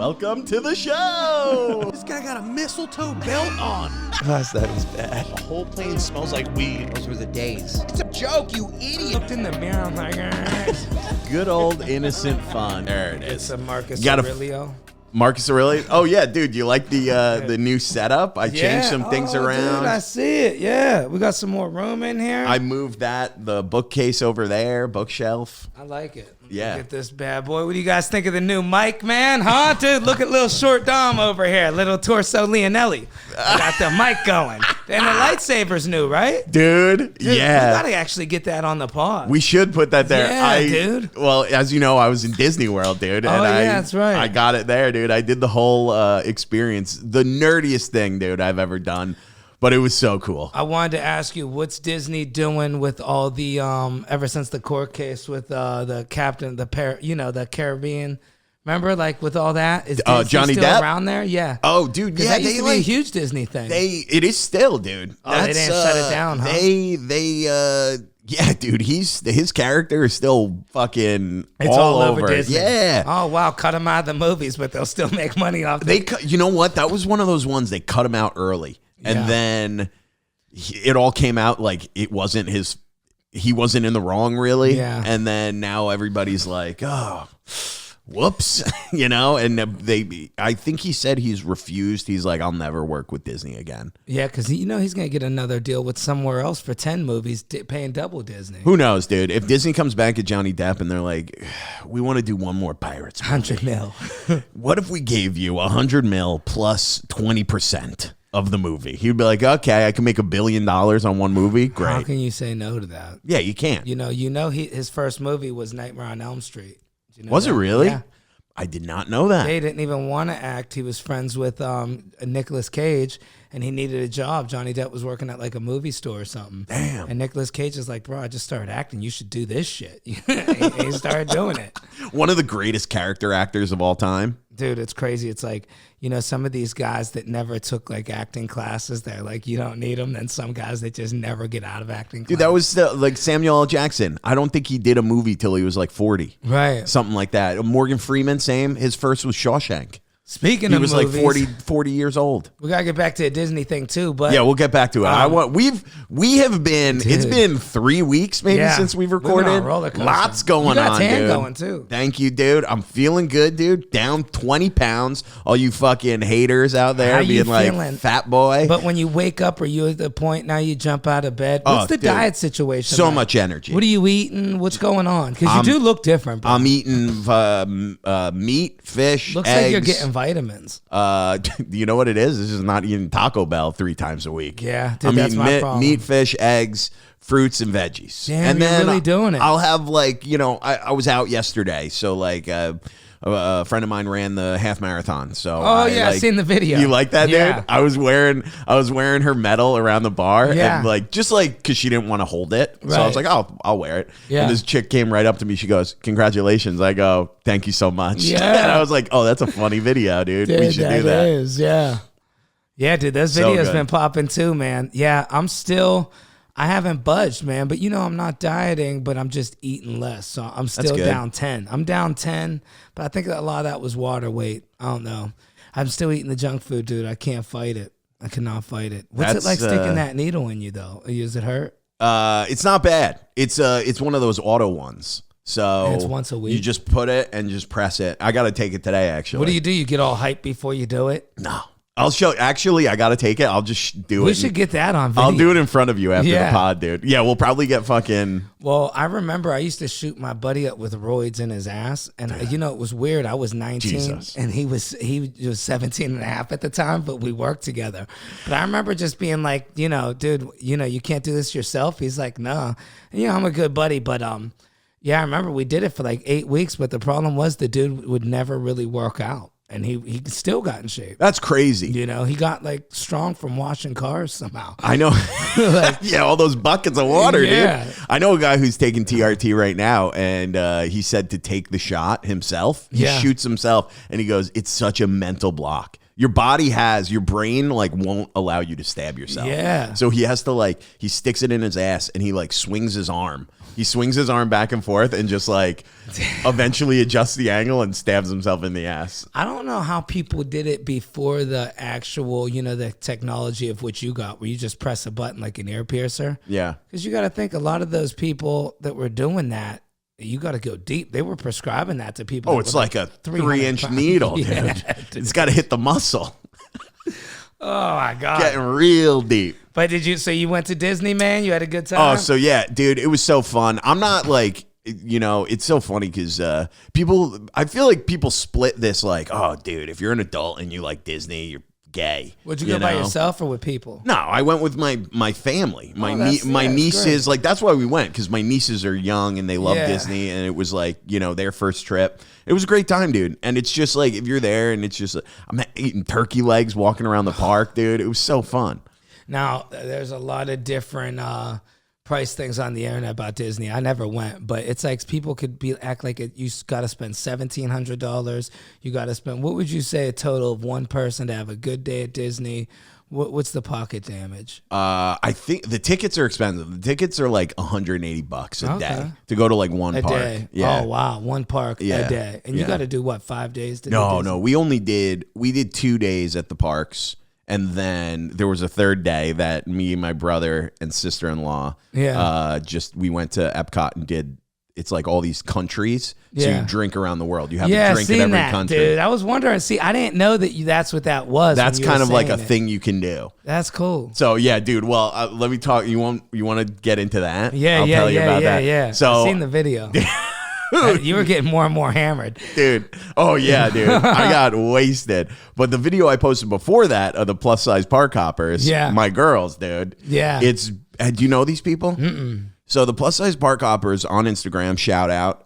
Welcome to the show. This guy got a mistletoe belt on. Gosh, that is bad. The whole plane smells like weed. Those were the days. It's a joke, you idiot. Looked in the mirror, I'm like, Good old innocent fun. There it it's is. a Marcus Got a- Aurelio. Marcus Aurelio. Oh yeah, dude. You like the new setup? I changed some things around. Dude, I see it. Yeah, we got some more room in here. I moved the bookcase over there, bookshelf. I like it. Yeah. Look at this bad boy. What do you guys think of the new mic, man? Huh, dude? Look at little short Dom over here, little torso Leonelli. I got the mic going, and the lightsaber's new, right? Dude, Dude, yeah. we gotta actually get that on the pod. We should put that there. Yeah, dude. Well, as you know, I was in Disney World, dude. Oh, yeah, that's right. I got it there, dude. I did the whole experience. The nerdiest thing, dude, I've ever done. But it was so cool. I wanted to ask you, what's Disney doing with all the ever since the court case with the captain, the Caribbean? Remember, like with all that, is Disney Johnny still Depp around there? Yeah. Oh, dude, yeah, that used to be a huge Disney thing. It is still, dude. Oh, they didn't shut it down, huh? Yeah, dude, his character is still fucking It's all over Disney. Yeah. Oh wow, cut him out of the movies, but they'll still make money off. You know what? That was one of those ones they cut him out early, and then it all came out like it wasn't his. He wasn't in the wrong, really. Yeah. And then now everybody's like, oh, whoops, and I think he said he's refused. He's like, I'll never work with Disney again. Yeah, because he's gonna get another deal with somewhere else for 10 movies, paying double Disney. Who knows, dude? If Disney comes back at Johnny Depp and they're like, we want to do one more Pirates movie. 100 mil. What if we gave you 100 mil plus 20% of the movie? He'd be like, okay, I can make $1 billion on one movie. Great. How can you say no to that? Yeah, you can't. His first movie was Nightmare on Elm Street. Did you know Was that? it really? Yeah. I did not know that. They didn't even want to act. He was friends with Nicolas Cage, and he needed a job. Johnny Depp was working at like a movie store or something. Damn. And Nicolas Cage is like, bro, I just started acting. You should do this shit. He started doing it. One of the greatest character actors of all time. Dude, it's crazy. It's like, some of these guys that never took like acting classes, they're like, you don't need them. Then some guys that just never get out of acting class. Dude, that was like Samuel L. Jackson. I don't think he did a movie till he was like 40. Right. Something like that. Morgan Freeman, same. His first was Shawshank. Speaking He of was movies, like 40 years old. we gotta get back to a Disney thing too. But Yeah, we'll get back to it. We have been. Dude. It's been 3 weeks maybe Yeah. since we've We've been recorded. on a roller coaster. Lots going You got on, tan dude. going, too. Thank you, dude. I'm feeling good, dude. Down 20 pounds. All you fucking haters out there How you being like feeling? fat boy. But when you wake up, are you at the point now you jump out of bed? What's the dude. diet situation? So like? much energy. What are you eating? What's going on? Because you do look different, bro. I'm eating meat, fish, Looks eggs. like you're getting vitamins. You know what it is? This is not eating Taco Bell 3 times a week. Yeah, dude, I'm that's eating my problem. meat, fish, eggs, fruits, and veggies. Damn, and you're then really doing it. I'll have like, I was out yesterday, so like a friend of mine ran the half marathon. So I've seen the video. You like that, Yeah. dude? I was wearing her medal around the bar, Yeah. and just because she didn't want to hold it, so I was Right. like, I'll wear it. Yeah. And this chick came right up to me. She goes, "Congratulations!" I go, "Thank you so much." Yeah. And I was like, "Oh, that's a funny video, dude. Dude, We should do that." is, yeah. Yeah, dude, those So videos good. been popping too, man. Yeah, I haven't budged, man. But I'm not dieting, but I'm just eating less. So I'm still good. down 10. I'm down 10, but I think a lot of that was water weight. I don't know. I'm still eating the junk food, dude. I can't fight it. I cannot fight it. What's That's, it like sticking that needle in you, though? Does it hurt? It's not bad. It's one of those auto ones. So And it's once a week? You just put it and just press it. I got to take it today, actually. What do? You get all hyped before you do it? No. I'll show. Actually, I got to take it. I'll just do it. We should get that on video. I'll do it in front of you after Yeah. the pod, dude. Yeah, we'll probably get fucking. Well, I remember I used to shoot my buddy up with roids in his ass. And, it was weird. I was 19 Jesus. and he was 17 and a half at the time, but we worked together. But I remember just being like, dude, you can't do this yourself. He's like, no. And, I'm a good buddy. But, yeah, I remember we did it for like 8 weeks. But the problem was the dude would never really work out. And he still got in shape. That's crazy. He got like strong from washing cars somehow. I know. Yeah, all those buckets of water, Yeah. dude. I know a guy who's taking TRT right now, and he said to take the shot himself. He Yeah. shoots himself, and he goes, "It's such a mental block. Your brain won't allow you to stab yourself. Yeah. So he has to he sticks it in his ass, and he swings his arm, He swings his arm back and forth and just like eventually adjusts the angle and stabs himself in the ass. I don't know how people did it before the actual, the technology of which you got, where you just press a button like an ear piercer. Yeah. Because you got to think a lot of those people that were doing that, you got to go deep. They were prescribing that to people. Oh, it's like a 3-inch needle, dude. Yeah, dude. It's got to hit the muscle. Oh my God. Getting real deep. But so you went to Disney, man? You had a good time? Oh, so yeah, dude, it was so fun. I'm not like, it's so funny because I feel like people split this like, oh, dude, if you're an adult and you like Disney, you're gay. Would you go by yourself or with people? No, I went with my family. My that's nieces, great. like that's why we went, because my nieces are young and they love Yeah. Disney, and it was like, their first trip. It was a great time, dude. And it's just like, if you're there and it's just, I'm eating turkey legs walking around the park, dude. It was so fun. Now, there's a lot of different price things on the internet about Disney. I never went, but it's like people could act like you got to spend $1,700. You got to spend, what would you say a total of one person to have a good day at Disney? What's the pocket damage? I think the tickets are expensive. The tickets are like $180 a day to go to like one a park. Day. Yeah. Oh wow, one park a day, and you got to do what, 5 days? No. We did 2 days at the parks, and then there was a third day that me, my brother, and sister-in-law, we went to Epcot and did. It's like all these countries, so you drink around the world. You have a drink in every country. Dude, I was wondering. See, I didn't know that's what that was. That's kind of like a thing you can do. That's cool. So yeah, dude. Well, let me talk. You want to get into that? Yeah, I'll tell you about that. Yeah. So I've seen the video. You were getting more and more hammered, dude. Oh yeah, dude. I got wasted. But the video I posted before that of the plus size park hoppers, my girls, dude. Yeah. Do you know these people? Mm-mm. So the plus size park hoppers on Instagram, shout out.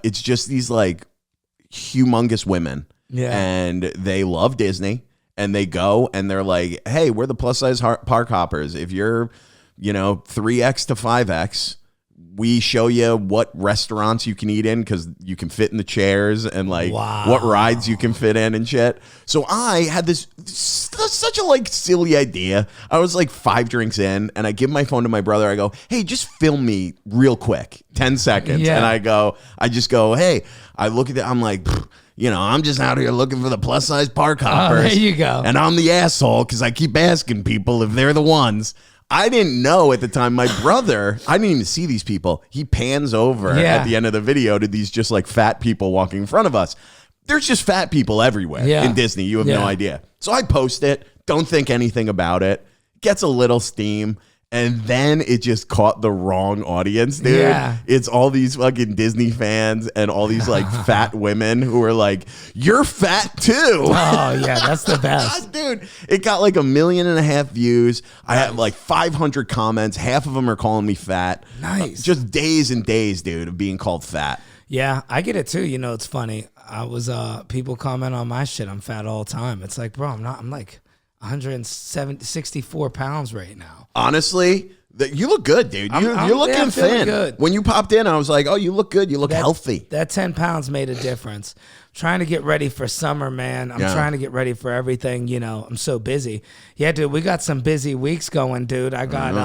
It's just these like humongous women. Yeah. And they love Disney, and they go and they're like, hey, we're the plus size park hoppers. If you're, 3X to 5X, we show you what restaurants you can eat in because you can fit in the chairs, and like what rides you can fit in and shit. So I had such a like silly idea. I was like 5 drinks in, and I give my phone to my brother. I go, hey, just film me real quick, 10 seconds. Yeah. And I just go, hey, I look at it. I'm like, I'm just out here looking for the plus size park hoppers. Oh, there you go. And I'm the asshole because I keep asking people if they're the ones. I didn't know at the time. My brother, I didn't even see these people. He pans over at the end of the video to these just like fat people walking in front of us. There's just fat people everywhere in Disney. You have no idea. So I post it. Don't think anything about it. Gets a little steam. And then it just caught the wrong audience, dude. Yeah. It's all these fucking Disney fans and all these like fat women who are like, you're fat too. Oh, yeah, that's the best. Dude, it got like 1.5 million views. I had like 500 comments. Half of them are calling me fat. Nice. Just days and days, dude, of being called fat. Yeah, I get it too. It's funny. I was, people comment on my shit. I'm fat all the time. It's like, bro, I'm like 164 pounds right now. Honestly, you look good, dude. You're looking thin. Good. When you popped in, I was like, oh, you look good. You look healthy. That 10 pounds made a difference. Trying to get ready for summer, man. I'm trying to get ready for everything. I'm so busy. Yeah, dude, we got some busy weeks going, dude. I got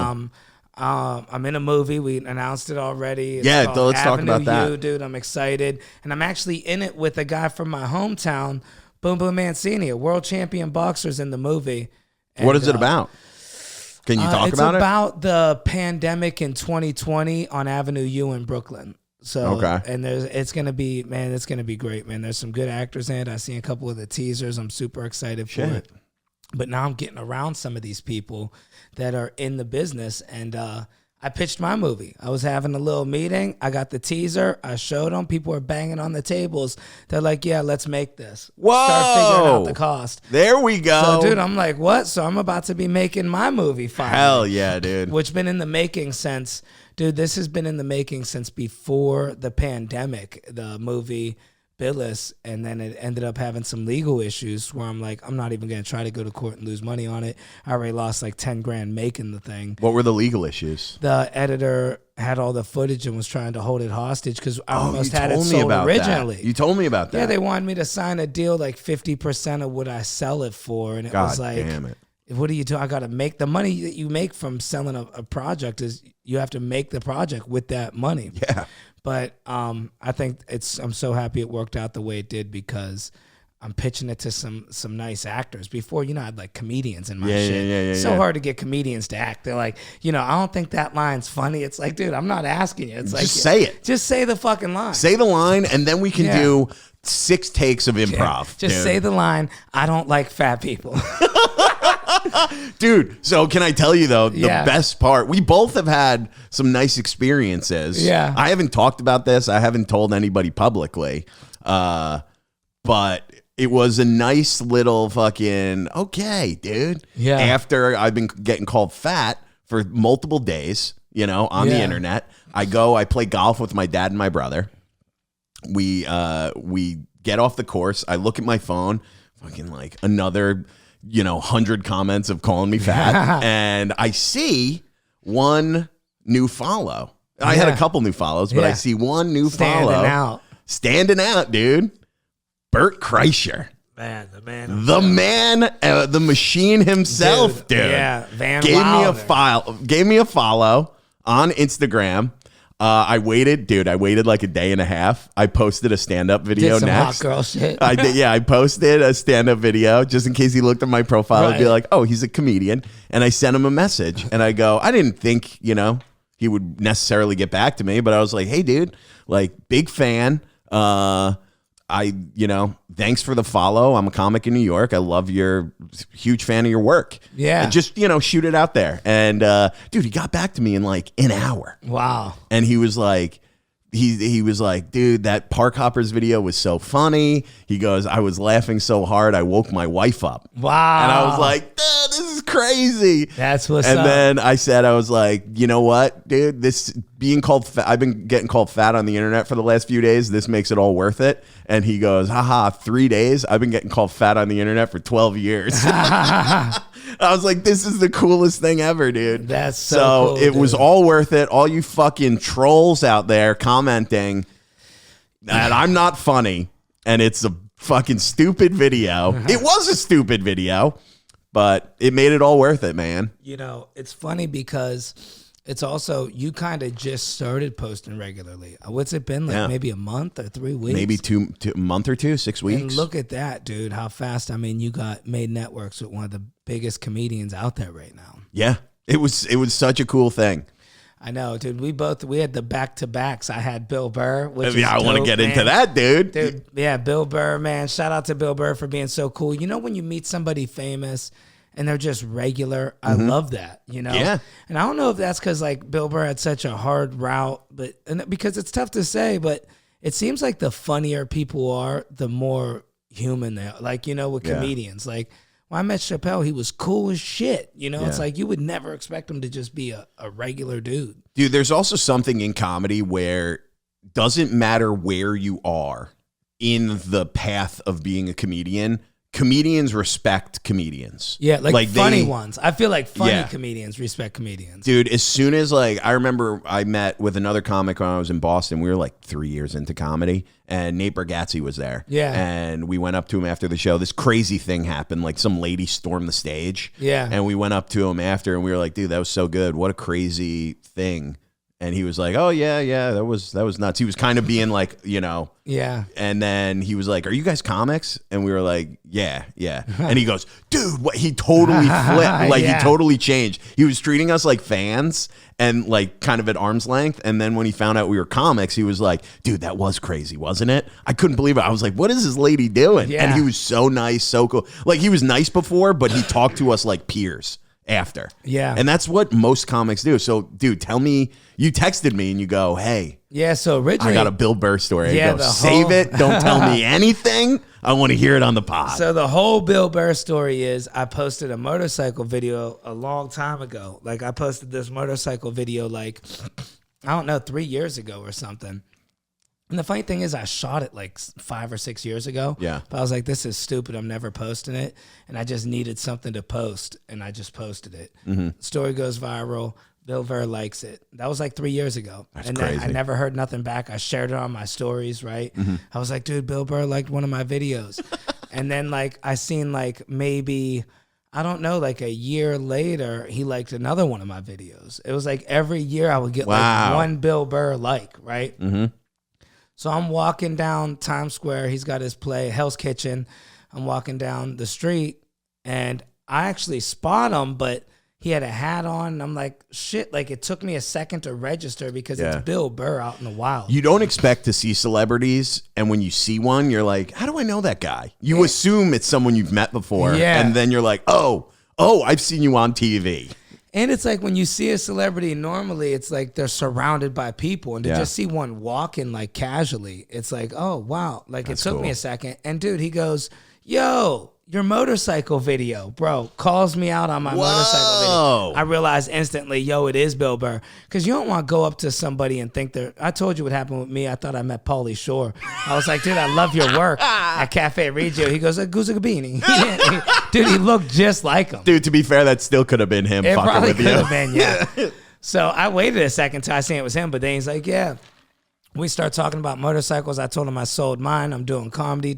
I'm in a movie. We announced it already. It's let's talk about that. U, dude. I'm excited. And I'm actually in it with a guy from my hometown, Boom Boom Mancini, a world champion boxer's in the movie. And, what is it about? Can you talk about it? It's about the pandemic in 2020 on Avenue U in Brooklyn. So, and it's going to be great, man. There's some good actors in it. I seen a couple of the teasers. I'm super excited for it. But now I'm getting around some of these people that are in the business, and I pitched my movie. I was having a little meeting. I got the teaser. I showed them. People are banging on the tables. They're like, yeah, let's make this. Whoa. Start figuring out the cost. There we go. So, dude, I'm like, what? So I'm about to be making my movie finally. Hell yeah, dude. Which been in the making since, dude, this has been in the making since before the pandemic, the movie Billis, and then it ended up having some legal issues where I'm like, I'm not even going to try to go to court and lose money on it. I already lost like 10 grand making the thing. What were the legal issues? The editor had all the footage and was trying to hold it hostage because I almost had it sold originally. You told me about that. Yeah, they wanted me to sign a deal like 50% of what I sell it for, and it was like, damn it. what do you do? I got to make the money that you make from selling a project is you have to make the project with that money. Yeah. But I think I'm so happy it worked out the way it did because I'm pitching it to some nice actors. Before, I had like comedians in my shit. It's so hard to get comedians to act. They're like, I don't think that line's funny. It's like, dude, I'm not asking you. It's like, just say it. Just say the fucking line. Say the line, and then we can do 6 takes of improv. Just say the line, I don't like fat people. Dude, so can I tell you, though, the best part, we both have had some nice experiences. Yeah. I haven't talked about this. I haven't told anybody publicly. But it was a nice little fucking, okay, dude. Yeah. After I've been getting called fat for multiple days, on the internet, I play golf with my dad and my brother. We get off the course. I look at my phone, fucking like another 100 comments of calling me fat. And I see one new follow. I had a couple new follows, but I see one new follow. Standing out, dude. Bert Kreischer. Man, the man. Himself. The machine himself, dude. Yeah, Van gave Wilder. Gave me a follow on Instagram. I waited like a day and a half. I posted a stand-up video Did some next. hot girl shit. I did, I posted a stand-up video just in case he looked at my profile and be like, oh, he's a comedian. And I sent him a message and I go, I didn't think, he would necessarily get back to me, but I was like, hey, dude, like, big fan. Thanks for the follow. I'm a comic in New York. I love huge fan of your work. Yeah. And just, shoot it out there. And, dude, he got back to me in like an hour. Wow. And he was like, he was like, dude, that Park Hoppers video was so funny. He goes, I was laughing so hard, I woke my wife up. Wow. And I was like, this is crazy. That's what's up. up. And then I was like, you know what, dude, this being called fat, I've been getting called fat on the internet for the last few days. This makes it all worth it. And he goes, haha, 3 days. I've been getting called fat on the internet for 12 years. I was like, this is the coolest thing ever, dude. That's so cool, it was all worth it. All you fucking trolls out there commenting that I'm not funny and it's a fucking stupid video. It was a stupid video, but it made it all worth it, man. It's funny because it's also, you kind of just started posting regularly. What's it been like? Maybe a month or 3 weeks? Maybe a month or two, 6 weeks. And look at that, dude. How fast. I mean, you made networks with one of the biggest comedians out there right now. Yeah. It was such a cool thing. I know, dude. We had the back-to-backs. I had Bill Burr, which I want to get into that, dude. Dude, yeah, Bill Burr, man. Shout out to Bill Burr for being so cool. When you meet somebody famous and they're just regular, I love that, Yeah. And I don't know if that's because, like, Bill Burr had such a hard route, because it's tough to say, but it seems like the funnier people are, the more human they are. Like, with comedians. Like, when I met Chappelle, he was cool as shit. It's like you would never expect him to just be a regular dude. Dude, there's also something in comedy where doesn't matter where you are in the path of being a comedian. Comedians respect comedians. Yeah, like funny ones. I feel like funny comedians respect comedians. Dude, as soon as I remember I met with another comic when I was in Boston. We were like 3 years into comedy and Nate Bargatze was there. Yeah. And we went up to him after the show. This crazy thing happened. Like some lady stormed the stage. Yeah. And we went up to him after and we were like, dude, that was so good. What a crazy thing. And he was like, oh, yeah, that was nuts. He was kind of being like, Yeah. And then he was like, are you guys comics? And we were like, yeah. And he goes, dude, what? He totally flipped. Like, he totally changed. He was treating us like fans and like kind of at arm's length. And then when he found out we were comics, he was like, dude, that was crazy, wasn't it? I couldn't believe it. I was like, what is this lady doing? Yeah. And he was so nice, so cool. Like, he was nice before, but he talked to us like peers after. Yeah. And that's what most comics do. So, dude, tell me, you texted me and you go, hey. Yeah, so originally, I got a Bill Burr story. Yeah, I go, save it. Don't tell me anything. I want to hear it on the pod. So the whole Bill Burr story is I posted a motorcycle video a long time ago. Like, I posted this motorcycle video like, I don't know, 3 years ago or something. And the funny thing is I shot it like 5 or 6 years ago. Yeah. But I was like, this is stupid. I'm never posting it. And I just needed something to post. And I just posted it. Story goes viral. Bill Burr likes it. That was like 3 years ago. That's and crazy. then I never heard nothing back. I shared it on my stories, right? I was like, dude, Bill Burr liked one of my videos. And then like I seen like maybe, I don't know, like a year later, he liked another one of my videos. It was like every year I would get like one Bill Burr like, right? Mm-hmm. So I'm walking down Times Square. He's got his play, Hell's Kitchen. I'm walking down the street, and I actually spot him, but he had a hat on, and I'm like, shit, like it took me a second to register because it's Bill Burr out in the wild. You don't expect to see celebrities, and when you see one, you're like, how do I know that guy? You assume it's someone you've met before, and then you're like, oh, I've seen you on TV. And it's like when you see a celebrity, normally it's like they're surrounded by people, and to just see one walking like casually, it's like, oh, wow. Like it took me a second. And dude, he goes, yo, your motorcycle video, bro, calls me out on my motorcycle video. I realized instantly, yo, it is Bill Burr. Because you don't want to go up to somebody and think they're... I told you what happened with me. I thought I met Pauly Shore. I was like, dude, I love your work at Cafe Regio. He goes, Guzagabini. Dude, he looked just like him. Dude, to be fair, that still could have been him fucking with you. It probably could have been, yeah. So I waited a second till I seen it was him, but then he's like, yeah. We start talking about motorcycles. I told him I sold mine. I'm doing comedy,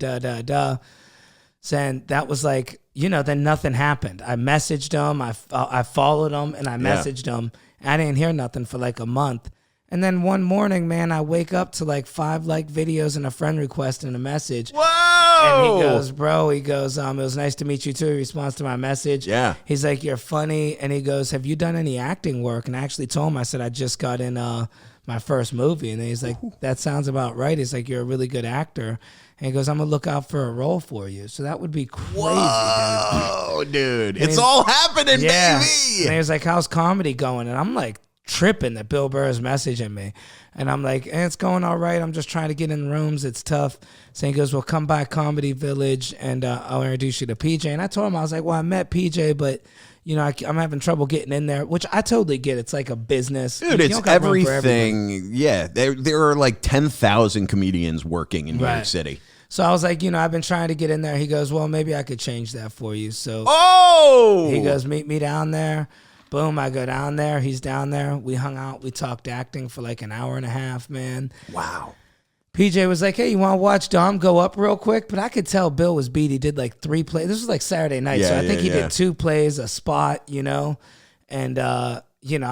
And that was like, then nothing happened. I messaged him, I followed him, and I messaged him. I didn't hear nothing for like a month. And then one morning, man, I wake up to like 5 like videos and a friend request and a message. Whoa! And he goes, bro, it was nice to meet you too. He responds to my message. Yeah. He's like, you're funny. And he goes, have you done any acting work? And I actually told him, I said, I just got in my first movie. And he's like, that sounds about right. He's like, you're a really good actor. And he goes, I'm going to look out for a role for you. So that would be crazy, Whoa, dude. It's all happening, baby. And he was like, how's comedy going? And I'm like tripping that Bill Burr is messaging me. And I'm like, it's going all right. I'm just trying to get in rooms. It's tough. So he goes, well, come by Comedy Village, and I'll introduce you to PJ. And I told him, I was like, well, I met PJ, but... I'm having trouble getting in there, which I totally get. It's like a business. Dude, it's everything. Yeah, there are like 10,000 comedians working in New York City. So I was like, I've been trying to get in there. He goes, well, maybe I could change that for you. So he goes, meet me down there. Boom, I go down there. He's down there. We hung out. We talked acting for like an hour and a half, man. Wow. PJ was like, hey, you want to watch Dom go up real quick? But I could tell Bill was beat. He did like 3 plays. This was like Saturday night. So I think he did 2 plays, a spot, And, I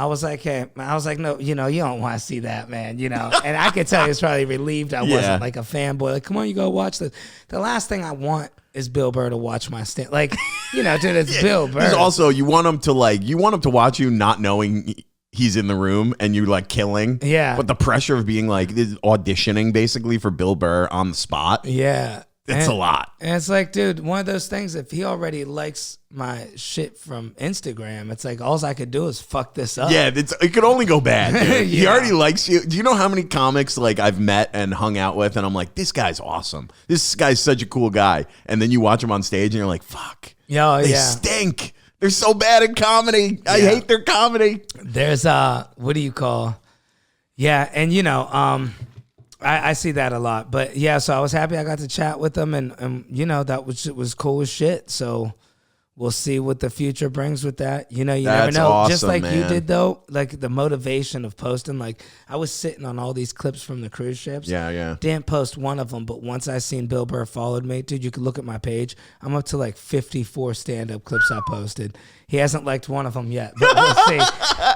was like, hey, no, you don't want to see that, man, And I could tell he was probably relieved I wasn't like a fanboy. Like, come on, you go watch this. The last thing I want is Bill Burr to watch my stand. Like, dude, it's Bill Burr. Also, you want him to watch you not knowing he's in the room and you like killing. Yeah. But the pressure of being like auditioning basically for Bill Burr on the spot. Yeah. It's a lot. And it's like, dude, one of those things, if he already likes my shit from Instagram, it's like, all I could do is fuck this up. Yeah, it could only go bad, dude. He already likes you. Do you know how many comics like I've met and hung out with and I'm like, this guy's awesome. This guy's such a cool guy. And then you watch him on stage and you're like, fuck. They stink. They're so bad at comedy. I hate their comedy. There's what do you call? Yeah, and I see that a lot. But yeah, so I was happy I got to chat with them, and that was cool as shit. So we'll see what the future brings with that. You never know. Awesome, just like man. you did though, like the motivation of posting. Like I was sitting on all these clips from the cruise ships. Yeah. Didn't post one of them, but once I seen Bill Burr followed me, dude, you could look at my page. I'm up to like 54 stand-up clips I posted. He hasn't liked one of them yet, but we'll see.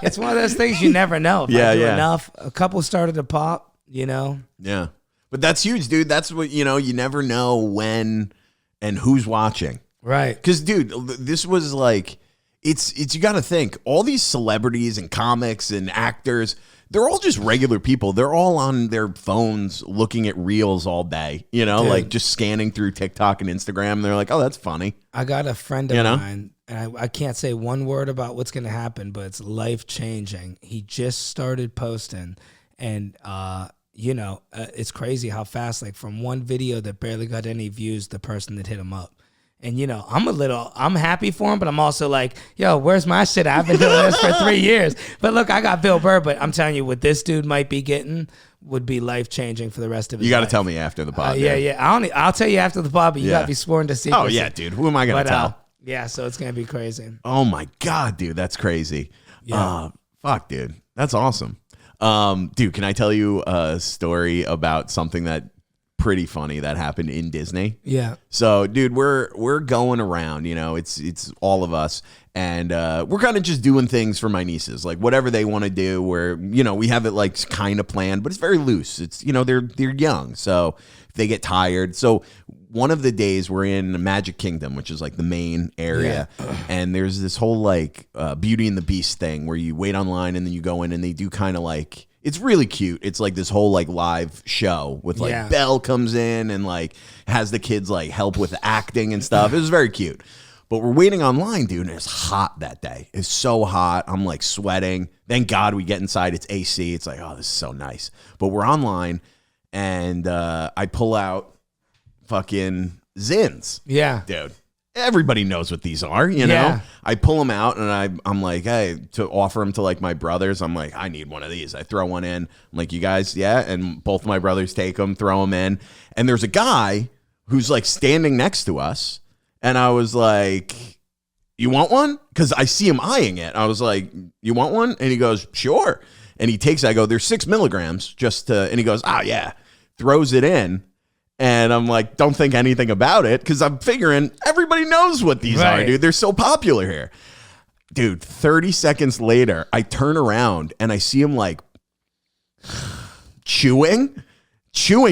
It's one of those things you never know. If I do enough, a couple started to pop. Yeah. But that's huge, dude. That's what, you never know when and who's watching. Right. Because, dude, this was like, it's you got to think, all these celebrities and comics and actors, they're all just regular people. They're all on their phones looking at reels all day, like just scanning through TikTok and Instagram. And they're like, oh, that's funny. I got a friend of mine, and I can't say one word about what's going to happen, but it's life-changing. He just started posting, and, it's crazy how fast, like from one video that barely got any views, the person that hit him up. And, I'm happy for him, but I'm also like, yo, where's my shit? I've been doing this for 3 years. But look, I got Bill Burr, but I'm telling you, what this dude might be getting would be life-changing for the rest of his life. You got to tell me after the pod. Yeah. I'll tell you after the pod, but you got to be sworn to secrecy. Oh, yeah, dude. Who am I going to tell? Yeah, so it's going to be crazy. Oh, my God, dude. That's crazy. Yeah. Fuck, dude. That's awesome. Dude, can I tell you a story about something that pretty funny that happened in Disney. Yeah. So, dude, we're going around, you know, it's all of us, and we're kind of just doing things for my nieces, like whatever they want to do. Where, you know, we have it like kind of planned, but it's very loose. It's, you know, they're young, so if they get tired. So one of the days we're in Magic Kingdom, which is like the main area, and there's this whole like Beauty and the Beast thing where you wait online and then you go in and they do kind of like, it's really cute. It's like this whole like live show with like Belle comes in and like has the kids like help with acting and stuff. It was very cute. But we're waiting online, dude, and it's hot that day. It's so hot. I'm like sweating. Thank God we get inside. It's AC. It's like, oh, this is so nice. But we're online, and I pull out fucking Zins. Yeah. Dude. Everybody knows what these are, you know? I pull them out, and I'm like, hey, to offer them to like my brothers. I'm like, I need one of these. I throw one in. I'm like, you guys, yeah? And both of my brothers take them, throw them in. And there's a guy who's like standing next to us. And I was like, you want one? Because I see him eyeing it. I was like, you want one? And he goes, sure. And he takes it. I go, there's 6 milligrams just to, and he goes, oh, yeah. Throws it in. And I'm like, don't think anything about it, because I'm figuring everybody knows what these are, dude. They're so popular here. Dude, 30 seconds later, I turn around and I see him like chewing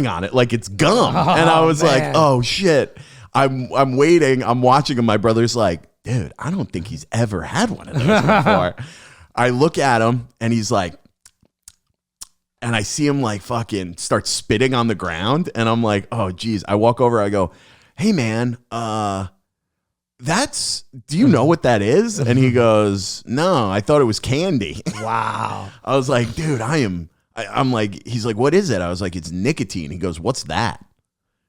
on it like it's gum. And I was like, oh, shit. I'm waiting. I'm watching him. My brother's like, dude, I don't think he's ever had one of those before. I look at him and he's like, and I see him like fucking start spitting on the ground. And I'm like, oh, geez. I walk over. I go, hey, man, do you know what that is? And he goes, no, I thought it was candy. Wow. I was like, dude, I'm like, he's like, what is it? I was like, it's nicotine. He goes, what's that?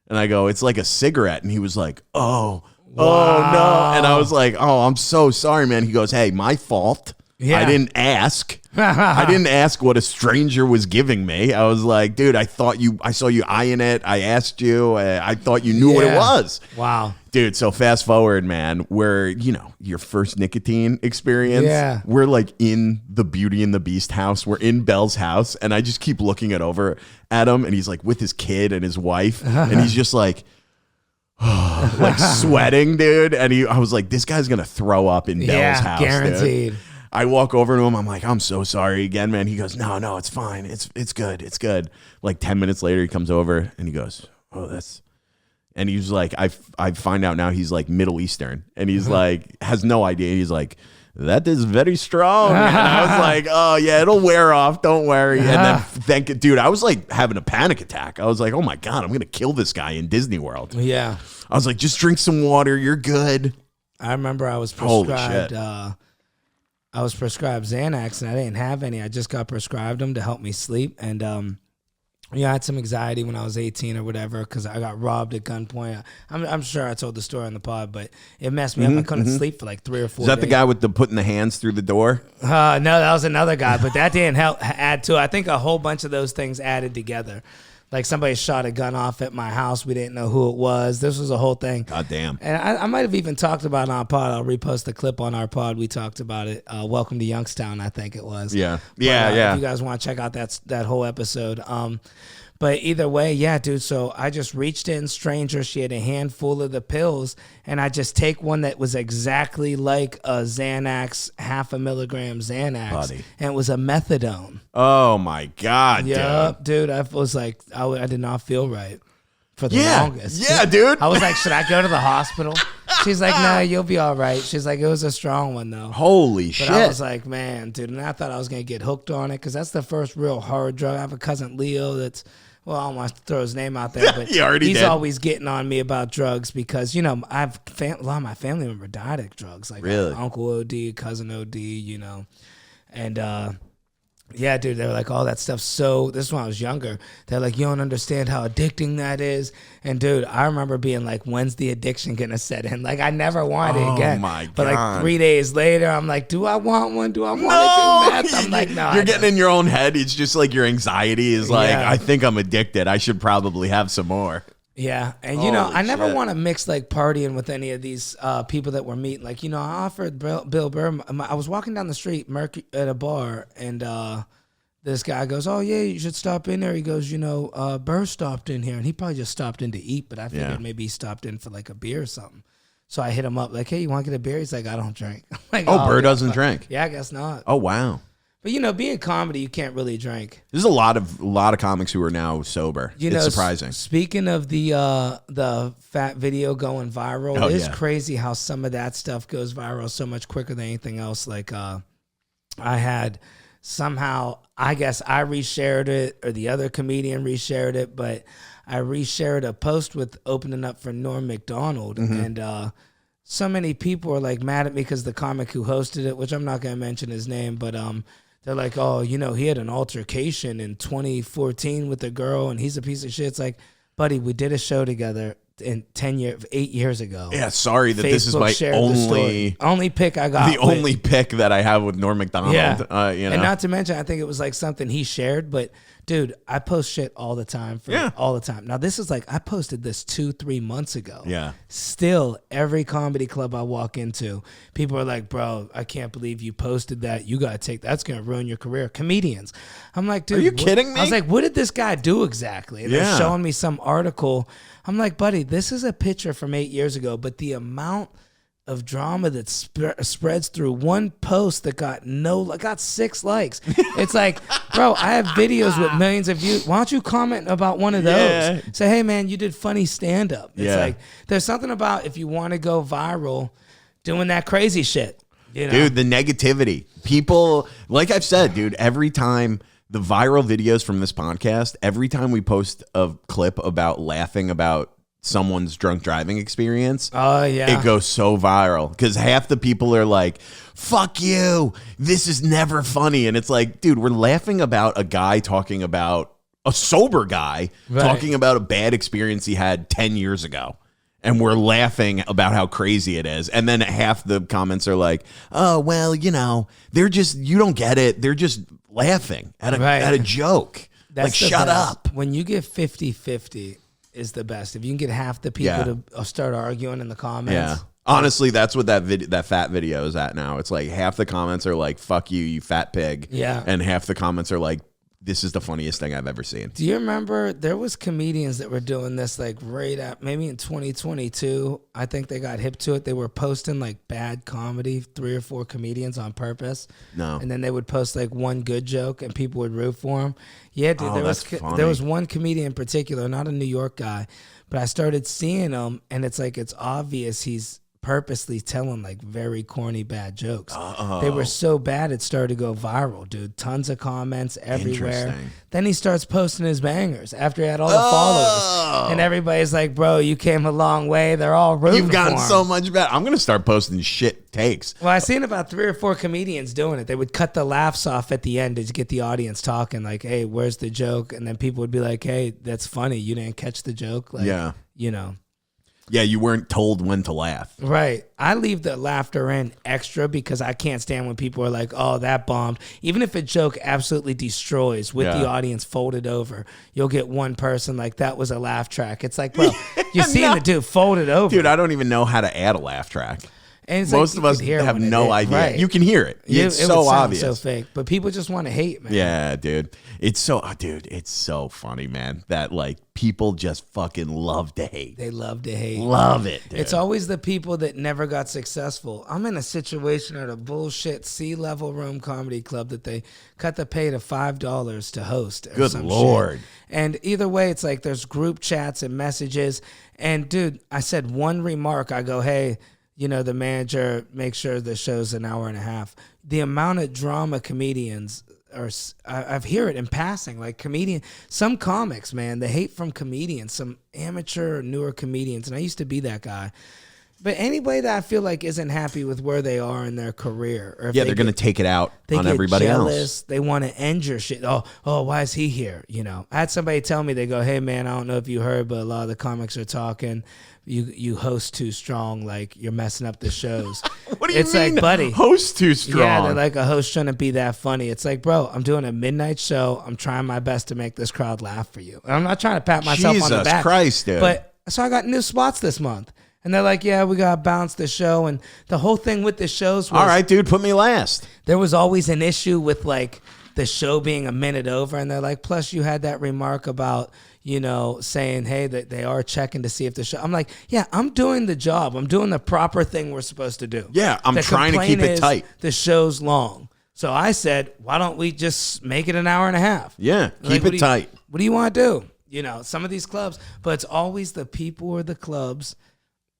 And I go, it's like a cigarette. And he was like, oh no. And I was like, oh, I'm so sorry, man. He goes, hey, my fault. I didn't ask. I didn't ask what a stranger was giving me. I was like, dude, I saw you eyeing it. I asked you. I thought you knew what it was. Wow. Dude, so fast forward, man, where, you know, your first nicotine experience. Yeah. We're like in the Beauty and the Beast house. We're in Belle's house. And I just keep looking over at him. And he's like with his kid and his wife. And he's just like, like sweating, dude. And I was like, this guy's going to throw up in Belle's house. Guaranteed. Dude. I walk over to him. I'm like, I'm so sorry again, man. He goes, no, it's fine. It's good. It's good. Like 10 minutes later, he comes over and he goes, oh, that's. And he's like, I find out now he's like Middle Eastern. And he's like, has no idea. He's like, that is very strong. And I was like, oh, yeah, it'll wear off. Don't worry. And then, dude, I was like having a panic attack. I was like, oh, my God, I'm going to kill this guy in Disney World. Yeah. I was like, just drink some water. You're good. I remember I was prescribed. I was prescribed Xanax, and I didn't have any. I just got prescribed them to help me sleep. And I had some anxiety when I was 18 or whatever because I got robbed at gunpoint. I'm sure I told the story on the pod, but it messed me up. I couldn't sleep for like 3 or 4 days. Is that the guy with the putting the hands through the door? No, that was another guy, but that didn't help add to it. I think a whole bunch of those things added together. Like somebody shot a gun off at my house. We didn't know who it was. This was a whole thing. God damn. And I might have even talked about it on our pod. I'll repost the clip on our pod. We talked about it. Welcome to Youngstown, I think it was. Yeah. But, if you guys want to check out that whole episode. But either way, yeah, dude. So I just reached in, stranger. She had a handful of the pills, and I just take one that was exactly like a Xanax, 0.5 milligram Xanax, buddy. And it was a methadone. Oh my God, dude. I was like, I did not feel right for the longest. Yeah, dude. I was like, should I go to the hospital? She's like, no, you'll be all right. She's like, it was a strong one though. Holy shit. I was like, man, dude, and I thought I was gonna get hooked on it because that's the first real hard drug. I have a cousin Leo that's. Well, I don't want to throw his name out there, but he's always getting on me about drugs because, you know, a lot of my family members died of drugs. Like uncle OD, cousin OD, you know. And, yeah, dude, they were like, all that stuff. So this is when I was younger. They're like, you don't understand how addicting that is. And, dude, I remember being like, when's the addiction going to set in? Like, I never wanted it again. Oh, my God. But, like, 3 days later, I'm like, do I want one? Do I want to do meth? I'm like, no. You're getting in your own head. It's just like your anxiety is like, I think I'm addicted. I should probably have some more. Yeah, and you know, I never want to mix like partying with any of these people that we're meeting. Like, you know, I offered Bill Burr. I was walking down the street at a bar, and this guy goes, oh, yeah, you should stop in there. He goes, Burr stopped in here. And he probably just stopped in to eat, but I figured maybe he stopped in for like a beer or something. So I hit him up like, hey, you want to get a beer? He's like, I don't drink. I'm like, Burr doesn't drink? Yeah, I guess not. Oh, wow. But, being comedy, you can't really drink. There's a lot of comics who are now sober. It's surprising. Speaking of the fat video going viral, it's crazy how some of that stuff goes viral so much quicker than anything else. Like I had somehow, I guess I reshared it or the other comedian reshared it, but I reshared a post with opening up for Norm Macdonald. And so many people are like mad at me because the comic who hosted it, which I'm not going to mention his name, but they're like, oh, he had an altercation in 2014 with a girl and he's a piece of shit. It's like, buddy, we did a show together in 8 years ago. Yeah, sorry that this is my only pick I got. The only pick that I have with Norm Macdonald. Yeah. And not to mention, I think it was like something he shared, but dude, I post shit all the time. All the time. Now, this is like, I posted this 2-3 months ago. Yeah. Still, every comedy club I walk into, people are like, bro, I can't believe you posted that. You got to take, that's going to ruin your career. Comedians. I'm like, dude. Are you kidding me? I was like, what did this guy do exactly? And they're showing me some article. I'm like, buddy, this is a picture from 8 years ago, but the amount of drama that spreads through one post that got 6 likes. It's like, bro, I have videos with millions of views. Why don't you comment about one of those? Yeah. Say, hey, man, you did funny stand-up. It's like, there's something about if you want to go viral, doing that crazy shit. Dude, the negativity. People, like I've said, dude, every time the viral videos from this podcast, every time we post a clip about laughing about someone's drunk driving experience, it goes so viral because half the people are like, fuck you, this is never funny. And it's like, dude, we're laughing about a guy talking about a sober guy talking about a bad experience he had 10 years ago. And we're laughing about how crazy it is. And then half the comments are like, oh, well, they're just, you don't get it. They're just laughing at a joke. That's like, shut up. When you get 50-50, is the best. If you can get half the people to start arguing in the comments. Yeah. Honestly, that's what that fat video is at now. It's like half the comments are like, fuck you, you fat pig. Yeah. And half the comments are like, this is the funniest thing I've ever seen. Do you remember there was comedians that were doing this like right at maybe in 2022? I think they got hip to it. They were posting like bad comedy, 3 or 4 comedians on purpose. No. And then they would post like one good joke and people would root for them. Yeah, dude, funny. There was one comedian in particular, not a New York guy, but I started seeing him and it's like it's obvious he's purposely telling like very corny bad jokes. They were so bad it started to go viral, dude. Tons of comments everywhere. Then he starts posting his bangers after he had all the followers, and everybody's like, bro, you came a long way. They're all rooting You've gotten for him. so much better. I'm gonna start posting shit takes. Well, I seen about 3 or 4 comedians doing it. They would cut the laughs off at the end to get the audience talking, like, hey, where's the joke? And then people would be like, hey, that's funny, you didn't catch the joke. Like, Yeah, you weren't told when to laugh. Right. I leave the laughter in extra because I can't stand when people are like, oh, that bombed. Even if a joke absolutely destroys with the audience folded over, you'll get one person like, that was a laugh track. It's like, bro, you're seeing the dude folded over. Dude, I don't even know how to add a laugh track. And it's most like, of us have no idea. Right. You can hear it. It's so obvious. So fake, but people just want to hate, man. Yeah, dude. It's so funny, man. That like people just fucking love to hate. They love to hate. Love it, dude. It's always the people that never got successful. I'm in a situation at a bullshit C-level room comedy club that they cut the pay to $5 to host. Or Good Lord. Shit. And either way, it's like there's group chats and messages. And dude, I said one remark. I go, hey, the manager, make sure the show's an hour and a half. The amount of drama comedians I hear it in passing, like some comics, man, the hate from comedians, some amateur or newer comedians. And I used to be that guy. But anybody that I feel like isn't happy with where they are in their career, or if they're going to take it out on everybody else. They want to end your shit. Oh, why is he here? I had somebody tell me, they go, hey man, I don't know if you heard, but a lot of the comics are talking. You host too strong, like you're messing up the shows. What do you mean, like, buddy, host too strong? Yeah, they're like, a host shouldn't be that funny. It's like, bro, I'm doing a midnight show. I'm trying my best to make this crowd laugh for you. And I'm not trying to pat myself on the back. Jesus Christ, dude. But so I got new spots this month. And they're like, yeah, we got to bounce the show. And the whole thing with the shows was, all right, dude, put me last. There was always an issue with like the show being a minute over, and they're like, plus you had that remark about, you know, saying, hey, that they are checking to see if the show. I'm like, yeah, I'm doing the job. I'm doing the proper thing we're supposed to do. Yeah, I'm trying to keep it tight. The show's long. So I said, why don't we just make it an hour and a half? Yeah, keep it tight. What do you want to do? You know, some of these clubs, but it's always the people or the clubs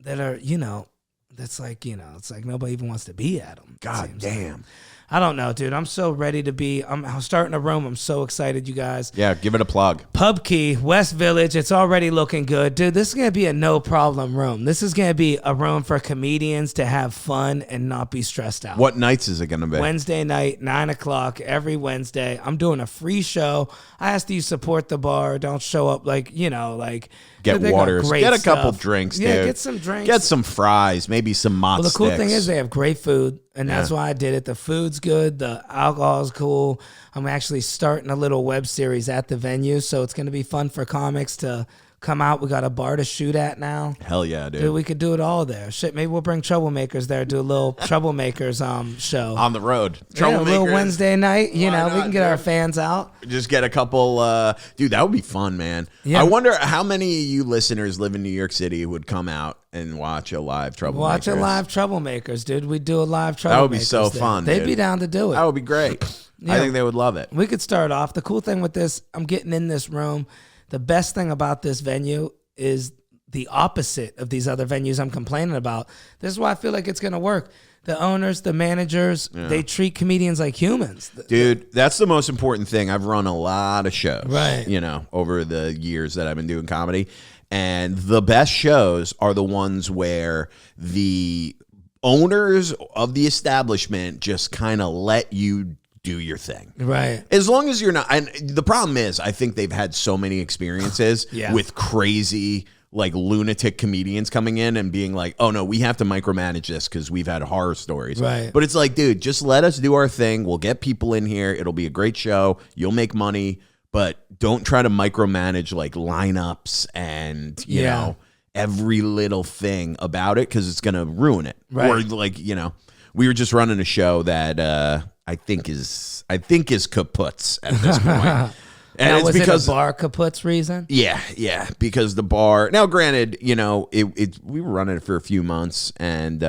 that are, you know, that's like, you know, it's like nobody even wants to be at them. God damn. I don't know, dude. I'm so ready to be. I'm starting a room. I'm so excited, you guys. Yeah, give it a plug. Pub Key, West Village. It's already looking good. Dude, this is going to be a no problem room. This is going to be a room for comedians to have fun and not be stressed out. What nights is it going to be? Wednesday night, 9 o'clock, every Wednesday. I'm doing a free show. I ask that you support the bar. Don't show up like, you know, like. Get waters. Get a couple drinks, dude. Yeah, get some drinks. Get some fries, maybe some mott Well, the cool sticks. thing is they have great food, and that's why I did it. The food's good. The alcohol's cool. I'm actually starting a little web series at the venue, so it's going to be fun for comics to come out. We got a bar to shoot at now. Hell yeah, dude. Dude, we could do it all there. Shit, maybe we'll bring Troublemakers there, do a little Troublemakers show. On the road. Yeah, a little Troublemakers. Wednesday night. You Why know, not, we can get our dude? fans out. Just get a couple. Dude, that would be fun, man. Yeah. I wonder how many of you listeners live in New York City would come out and watch a live Troublemakers. Watch a live Troublemakers, dude. We do a live Troublemakers. That would be so there. fun, They'd dude. be down to do it. That would be great. Yeah. I think they would love it. We could start off. The cool thing with this, I'm getting in this room. The best thing about this venue is the opposite of these other venues I'm complaining about. This is why I feel like it's going to work. The owners, the managers, they treat comedians like humans. Dude, that's the most important thing. I've run a lot of shows, Right. you know, over the years that I've been doing comedy. And the best shows are the ones where the owners of the establishment just kind of let you do your thing. Right. As long as you're not, and the problem is, I think they've had so many experiences Yeah. with crazy, like lunatic comedians coming in and being like, oh no, we have to micromanage this because we've had horror stories. Right. But it's like, dude, just let us do our thing. We'll get people in here. It'll be a great show. You'll make money, but don't try to micromanage like lineups and, you know, every little thing about it because it's going to ruin it. Right. Or like, you know, we were just running a show that I think is kaputs at this point. And Now, it's was because it a bar kaput's reason? yeah, because the bar. Now, granted, you know, we were running it for a few months, and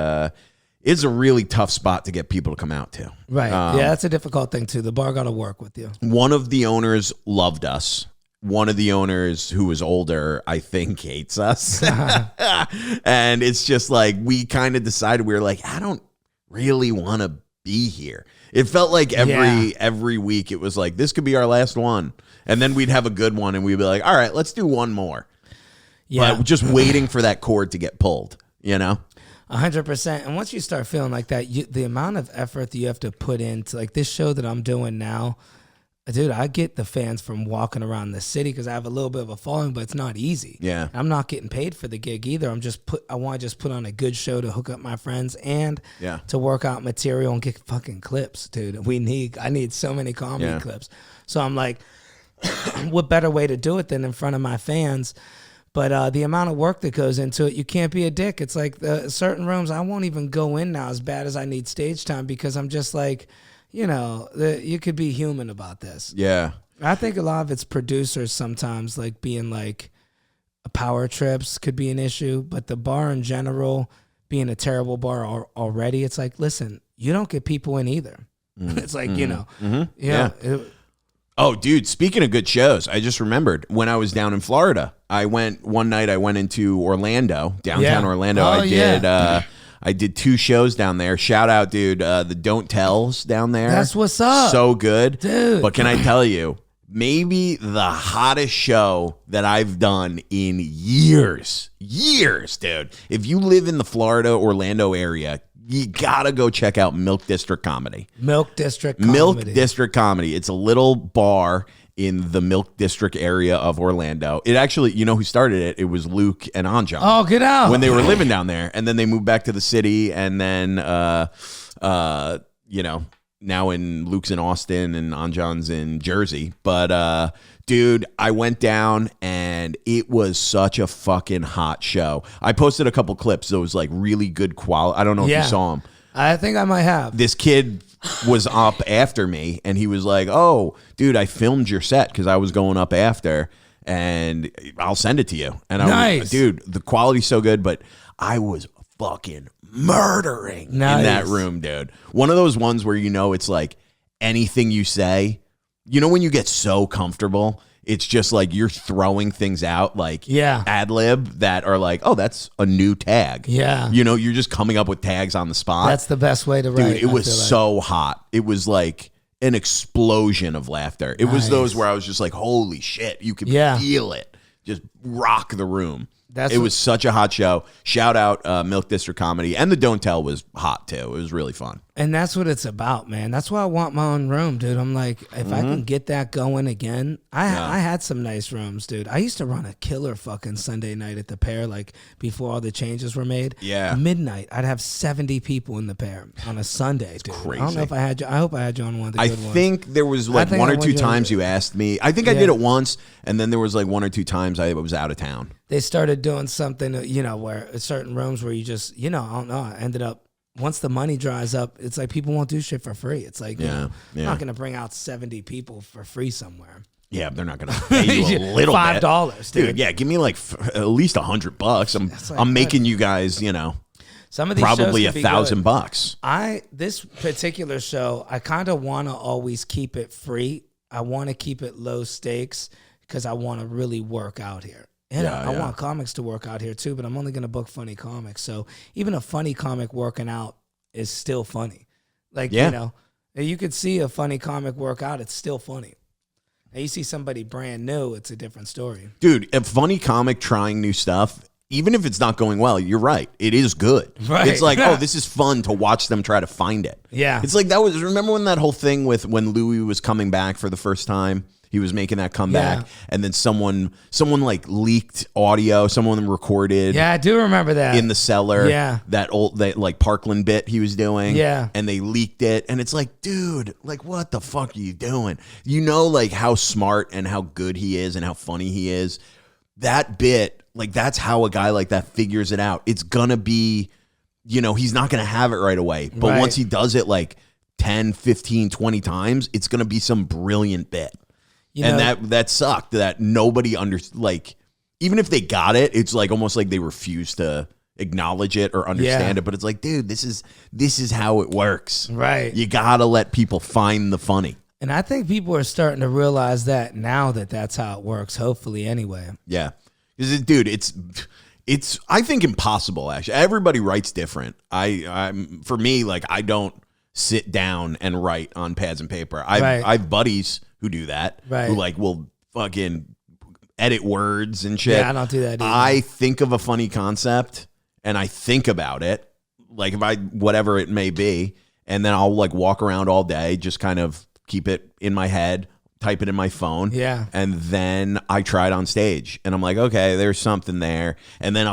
it's a really tough spot to get people to come out to. Right. Yeah, that's a difficult thing, too. The bar got to work with you. One of the owners loved us. One of the owners who was older, I think, hates us. And it's just like we kind of decided, we were like, I don't really want to be here. It felt like every week it was like, this could be our last one. And then we'd have a good one and we'd be like, all right, let's do one more. Yeah. But just waiting for that cord to get pulled, you know? 100%. And once you start feeling like that, the amount of effort that you have to put into like this show that I'm doing now, dude, I get the fans from walking around the city because I have a little bit of a following, but it's not easy. Yeah. I'm not getting paid for the gig either. I want to just put on a good show to hook up my friends and to work out material and get fucking clips, dude. I need so many comedy clips. So I'm like, what better way to do it than in front of my fans? But the amount of work that goes into it, you can't be a dick. It's like certain rooms, I won't even go in now as bad as I need stage time because I'm just like, you know, you could be human about this. Yeah. I think a lot of it's producers sometimes like being like power trips could be an issue, but the bar in general being a terrible bar already, it's like, listen, you don't get people in either. It's like, you know, Oh, dude, speaking of good shows, I just remembered when I was down in Florida, one night I went into Orlando, downtown Orlando. I did 2 shows down there. Shout out, dude, the Don't Tells down there. That's what's up. So good. Dude. But can I tell you, maybe the hottest show that I've done in years, dude. If you live in the Florida, Orlando area, you gotta go check out Milk District Comedy. Milk District Comedy. It's a little bar in the Milk District area of Orlando. It actually, you know who started it? It was Luke and Anjan. Oh, get out. When they were living down there. And then they moved back to the city. And then, you know, now Luke's in Austin and Anjan's in Jersey. But, dude, I went down and it was such a fucking hot show. I posted a couple clips. Those like really good quality. I don't know if you saw them. I think I might have. This kid was up after me, and he was like, "Oh, dude, I filmed your set because I was going up after, and I'll send it to you." And Nice. dude, the quality's so good, but I was fucking murdering in that room, dude. One of those ones where it's like anything you say, when you get so comfortable, it's just like you're throwing things out like ad lib that are like, oh, that's a new tag. Yeah. You're just coming up with tags on the spot. That's the best way to write. Dude, it was so hot. It was like an explosion of laughter. It was those where I was just like, holy shit, you could feel it. Just rock the room. It was such a hot show. Shout out Milk District Comedy. And the Don't Tell was hot, too. It was really fun. And that's what it's about, man. That's why I want my own room, dude. I'm like, if I can get that going again. I had some nice rooms, dude. I used to run a killer fucking Sunday night at the Pair, like before all the changes were made. Yeah. Midnight, I'd have 70 people in the Pair on a Sunday, dude. Crazy. I don't know if I had you. I hope I had you on one of the good ones. I think there was like one or two times you asked me. I think I did it once, and then there was like one or two times I was out of town. They started doing something, where certain rooms where you just, I don't know. I ended up, once the money dries up, it's like people won't do shit for free. It's like, I'm not going to bring out 70 people for free somewhere. Yeah, they're not going to pay you a little $5, dude. Yeah, give me like at least $100. I'm making you guys, some of these probably shows $1,000. This particular show, I kind of want to always keep it free. I want to keep it low stakes because I want to really work out here. And I want comics to work out here too, but I'm only going to book funny comics. So even a funny comic working out is still funny. Like, you could see a funny comic work out, it's still funny. And you see somebody brand new, it's a different story. Dude, a funny comic trying new stuff, even if it's not going well, you're right. It is good. Right. It's like, oh, this is fun to watch them try to find it. Yeah. It's like remember when that whole thing with when Louis was coming back for the first time? He was making that comeback, and then someone like leaked audio. Someone recorded. Yeah, I do remember that in the cellar. Yeah, that like Parkland bit he was doing. Yeah, and they leaked it, and it's like, dude, like what the fuck are you doing? Like how smart and how good he is and how funny he is. That bit, like that's how a guy like that figures it out. It's gonna be, he's not gonna have it right away, but once he does it like 10, 15, 20 times, it's gonna be some brilliant bit. That sucked that nobody even if they got it, it's like almost like they refuse to acknowledge it or understand it. But it's like, dude, this is how it works. Right. You gotta let people find the funny. And I think people are starting to realize that now that's how it works, hopefully anyway. Yeah. Because dude, it's I think impossible actually. Everybody writes different. For me, like I don't sit down and write on pads and paper. I have buddies who do that, who like will fucking edit words and shit. Yeah, I don't do that either. I think of a funny concept and I think about it, like whatever it may be, and then I'll like walk around all day, just kind of keep it in my head, type it in my phone. Yeah. And then I try it on stage and I'm like, okay, there's something there. And then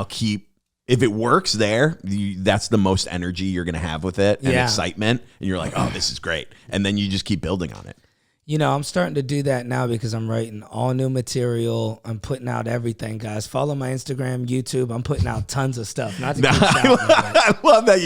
if it works there, that's the most energy you're going to have with it and excitement. And you're like, oh, this is great. And then you just keep building on it. I'm starting to do that now because I'm writing all new material. I'm putting out everything, guys. Follow my Instagram, YouTube. I'm putting out tons of stuff. Not to keep shouting, I love that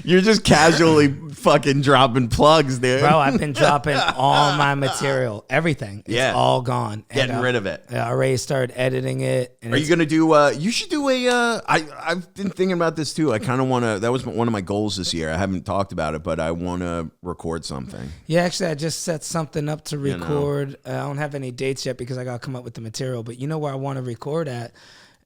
you're just casually fucking dropping plugs, dude. Bro, I've been dropping all my material, everything. It's all gone. Getting rid of it. I already started editing it. Are you going to do, you should do I've been thinking about this too. I kind of want to, that was one of my goals this year. I haven't talked about it, but I want to record something. Yeah, actually, I just set something up to record. I don't have any dates yet because I got to come up with the material. But where I want to record at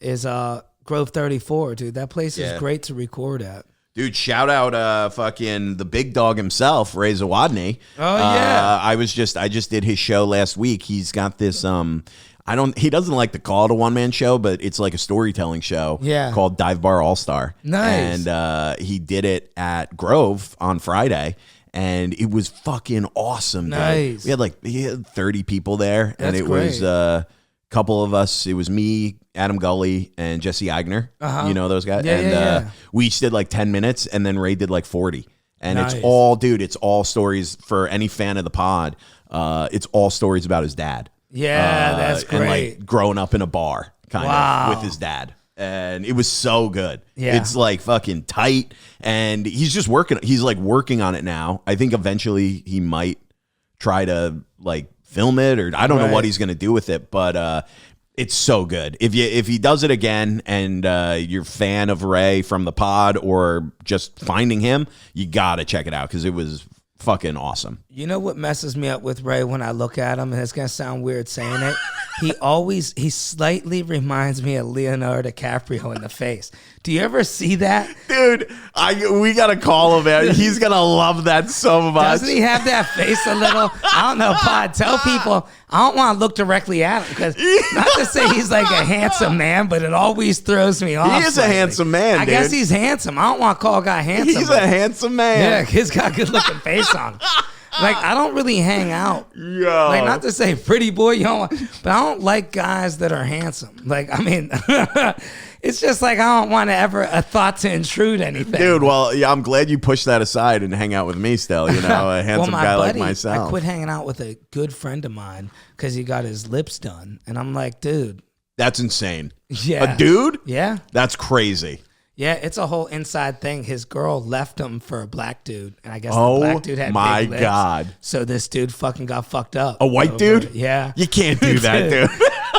is Grove 34, dude. That place is great to record at. Dude, shout out fucking the big dog himself, Ray Zawadny. Oh yeah. I just did his show last week. He's got this he doesn't like to call it a one-man show, but it's like a storytelling show called Dive Bar All-Star. Nice. And he did it at Grove on Friday. And it was fucking awesome, dude. Nice. He had 30 people there. That's and it great. was a couple of us. It was me, Adam Gully, and Jesse Eigner. You know those guys? Yeah, we each did like 10 minutes, and then Ray did like 40. And nice. It's all stories for any fan of the pod. It's all stories about his dad. Yeah, that's great. And like growing up in a bar, kind of, with his dad. and it was so good. Yeah. It's like fucking tight, and he's just working. He's like working on it now. I think eventually he might try to like film it, or I don't know what he's gonna do with it, but it's so good. If he does it again, and you're a fan of Ray from the pod or just finding him, you gotta check it out because it was fucking awesome. You know what messes me up with Ray when I look at him, and it's gonna sound weird saying it. He slightly reminds me of Leonardo DiCaprio in the face. Do you ever see that? Dude, we gotta call him, man. He's gonna love that so much. Doesn't he have that face a little? I don't know, Pod. Tell people I don't want to look directly at him because not to say he's like a handsome man, but it always throws me off. He is a handsome man, I dude. guess he's handsome. I don't want to call a guy handsome. He's a handsome man. Yeah, he's got a good looking face on him. Like, I don't really hang out. Yo. Like, not to say pretty boy, you don't, but I don't like guys that are handsome. Like, I mean, it's just like I don't want to ever a thought to intrude anything. Dude, well, yeah, I'm glad you pushed that aside and hang out with me still, you know, a handsome guy like myself. I quit hanging out with a good friend of mine because he got his lips done. And I'm like, dude. That's insane. Yeah. A dude? Yeah. That's crazy. Yeah, it's a whole inside thing. His girl left him for a black dude, and I guess the black dude had big lips. God. So this dude fucking got fucked up. A white dude? Yeah. You can't do that, dude.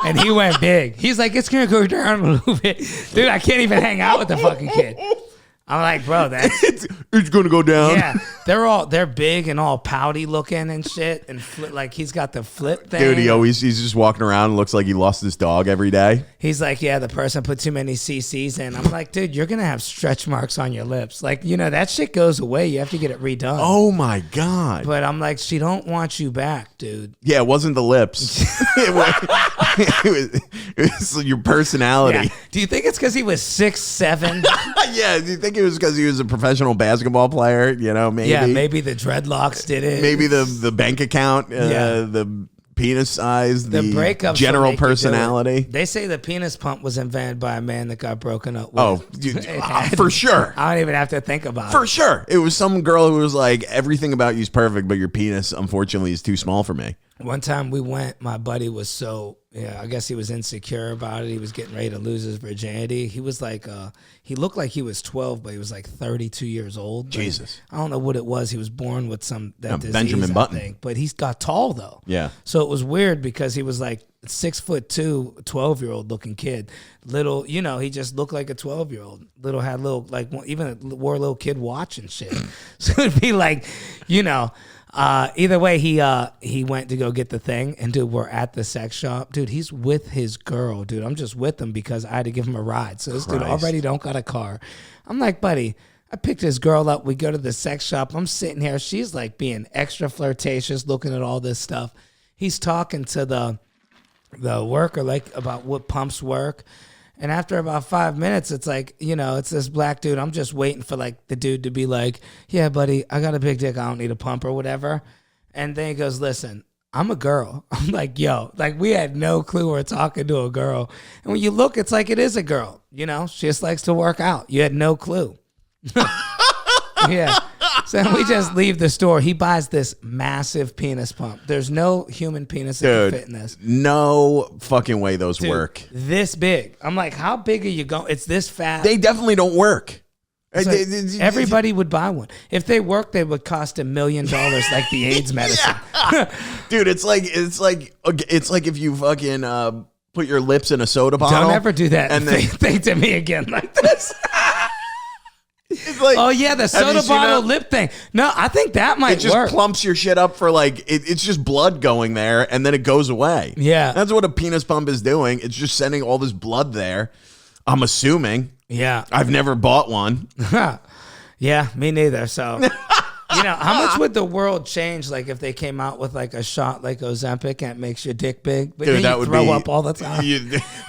And he went big. He's like, it's gonna go down a little bit. Dude, I can't even hang out with the fucking kid. I'm like, bro, that's it's gonna go down. Yeah, they're big and all pouty looking and shit, and like he's got the flip thing. Dude, he's just walking around and looks like he lost his dog every day. He's like, yeah, the person put too many CCs in. I'm like, dude, you're gonna have stretch marks on your lips. Like, you know, that shit goes away. You have to get it redone. Oh my God. But I'm like, she don't want you back, dude. Yeah, it wasn't the lips. it was your personality. Yeah. Do you think it's because he was 6'7"? Yeah. Do you think it was because he was a professional basketball player? You know, maybe. Yeah, maybe the dreadlocks did it. Maybe the bank account, the penis size, the breakups general personality. They say the penis pump was invented by a man that got broken up with. Oh, for sure. I don't even have to think about it. For sure. It was some girl who was like, everything about you is perfect, but your penis, unfortunately, is too small for me. One time we went, my buddy was I guess he was insecure about it. He was getting ready to lose his virginity. He was like, he looked like he was 12, but he was like 32 years old. Jesus. I don't know what it was. He was born with disease, Benjamin Button. I think. But he's got tall, though. Yeah. So it was weird because he was like 6'2", 12-year-old looking kid. Little, you know, he just looked like a 12-year-old. Had like, even wore a little kid watch and shit. So it'd be like, you know... either way, he went to go get the thing, and dude, we're at the sex shop. Dude, he's with his girl, dude. I'm just with him because I had to give him a ride. So this dude already don't got a car. I'm like, buddy, I picked this girl up. We go to the sex shop. I'm sitting here. She's like being extra flirtatious, looking at all this stuff. He's talking to the worker like about what pumps work. And after about 5 minutes, it's like, you know, it's this black dude. I'm just waiting for like the dude to be like, yeah, buddy, I got a big dick. I don't need a pump or whatever. And then he goes, listen, I'm a girl. I'm like, yo, like we had no clue we're talking to a girl. And when you look, it's like it is a girl. You know, she just likes to work out. You had no clue. Yeah. So we just leave the store. He buys this massive penis pump. There's no human penis that can fit in this. No fucking way those work. This big. I'm like, how big are you going? It's this fat. They definitely don't work. Like, everybody would buy one. If they worked, they would cost $1 million like the AIDS medicine. Dude, it's like if you fucking put your lips in a soda bottle. Don't ever do that and think to me again like this. It's like, oh yeah, the soda bottle lip thing. No, I think that might work. It just plumps your shit up for like it's just blood going there and then it goes away. Yeah, that's what a penis pump is doing. It's just sending all this blood there. I'm assuming. Yeah, I've never bought one. Yeah, me neither. So. You know, how much would the world change like if they came out with like a shot like Ozempic and it makes your dick big, but dude, then you throw up all the time?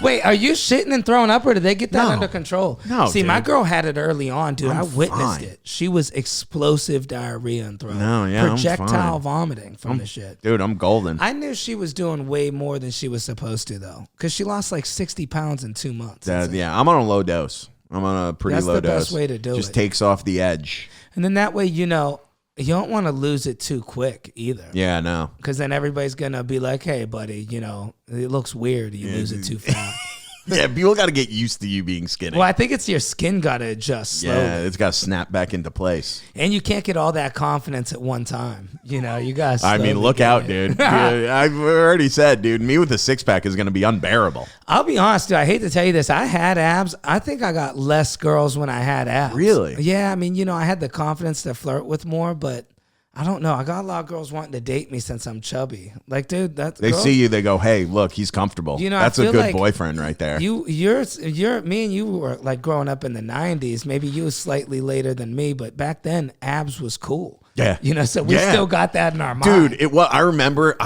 Wait, are you shitting and throwing up, or did they get that under control? No, see, dude. My girl had it early on, dude. I witnessed it. She was explosive diarrhea and throw up. No, yeah, projectile vomiting from the shit. Dude, I'm golden. I knew she was doing way more than she was supposed to though, because she lost like 60 pounds in 2 months. Yeah, I'm on a low dose. I'm on a pretty low dose. That's the best way to do it. Just takes off the edge. And then that way, you know, you don't want to lose it too quick either. Yeah, no. Because then everybody's going to be like, hey, buddy, you know, it looks weird. You lose it too fast. Yeah, people got to get used to you being skinny. Well, I think it's your skin got to adjust slowly. Yeah, it's got to snap back into place. And you can't get all that confidence at one time. You know, you got to I mean, look out, dude. Yeah, I've already said, dude, me with a six-pack is going to be unbearable. I'll be honest, dude. I hate to tell you this. I had abs. I think I got less girls when I had abs. Really? Yeah, I mean, you know, I had the confidence to flirt with more, but I don't know. I got a lot of girls wanting to date me since I'm chubby. Like, dude, that's They see you, they go, hey, look, he's comfortable. You know, that's I a feel good like boyfriend right there. You're me and you were like growing up in the 90s. Maybe you was slightly later than me, but back then abs was cool. Yeah. You know, so we still got that in our mind. Dude, I remember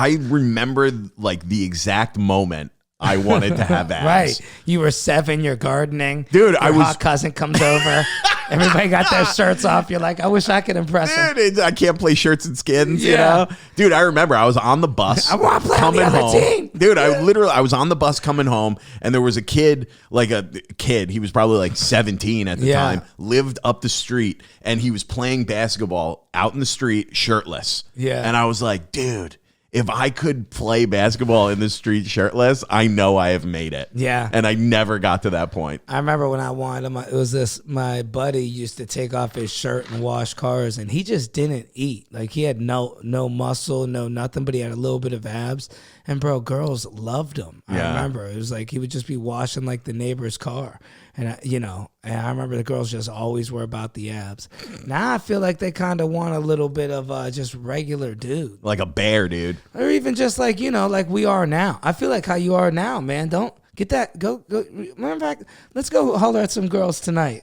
like the exact moment I wanted to have abs. Right. You were 7, you're gardening. Dude, Your hot cousin comes over. Everybody got their shirts off. You're like, I wish I could impress him. Dude, I can't play shirts and skins, you know? Dude, I remember I was on the bus I want to play on coming the other home. team. Dude, I was on the bus coming home, and there was a kid, he was probably like 17 at the time, lived up the street, and he was playing basketball out in the street shirtless. Yeah. And I was like, dude, if I could play basketball in the street shirtless, I know I have made it. Yeah. And I never got to that point. I remember when I wanted him, it was my buddy used to take off his shirt and wash cars, and he just didn't eat. Like, he had no muscle, no nothing, but he had a little bit of abs. And, bro, girls loved him. I remember. It was like he would just be washing, like, the neighbor's car. And, and I remember the girls just always were about the abs. Now I feel like they kind of want a little bit of just regular dude. Like a bear, dude. Or even just like, like we are now. I feel like how you are now, man. Don't get that. Go. Matter of fact, let's go holler at some girls tonight.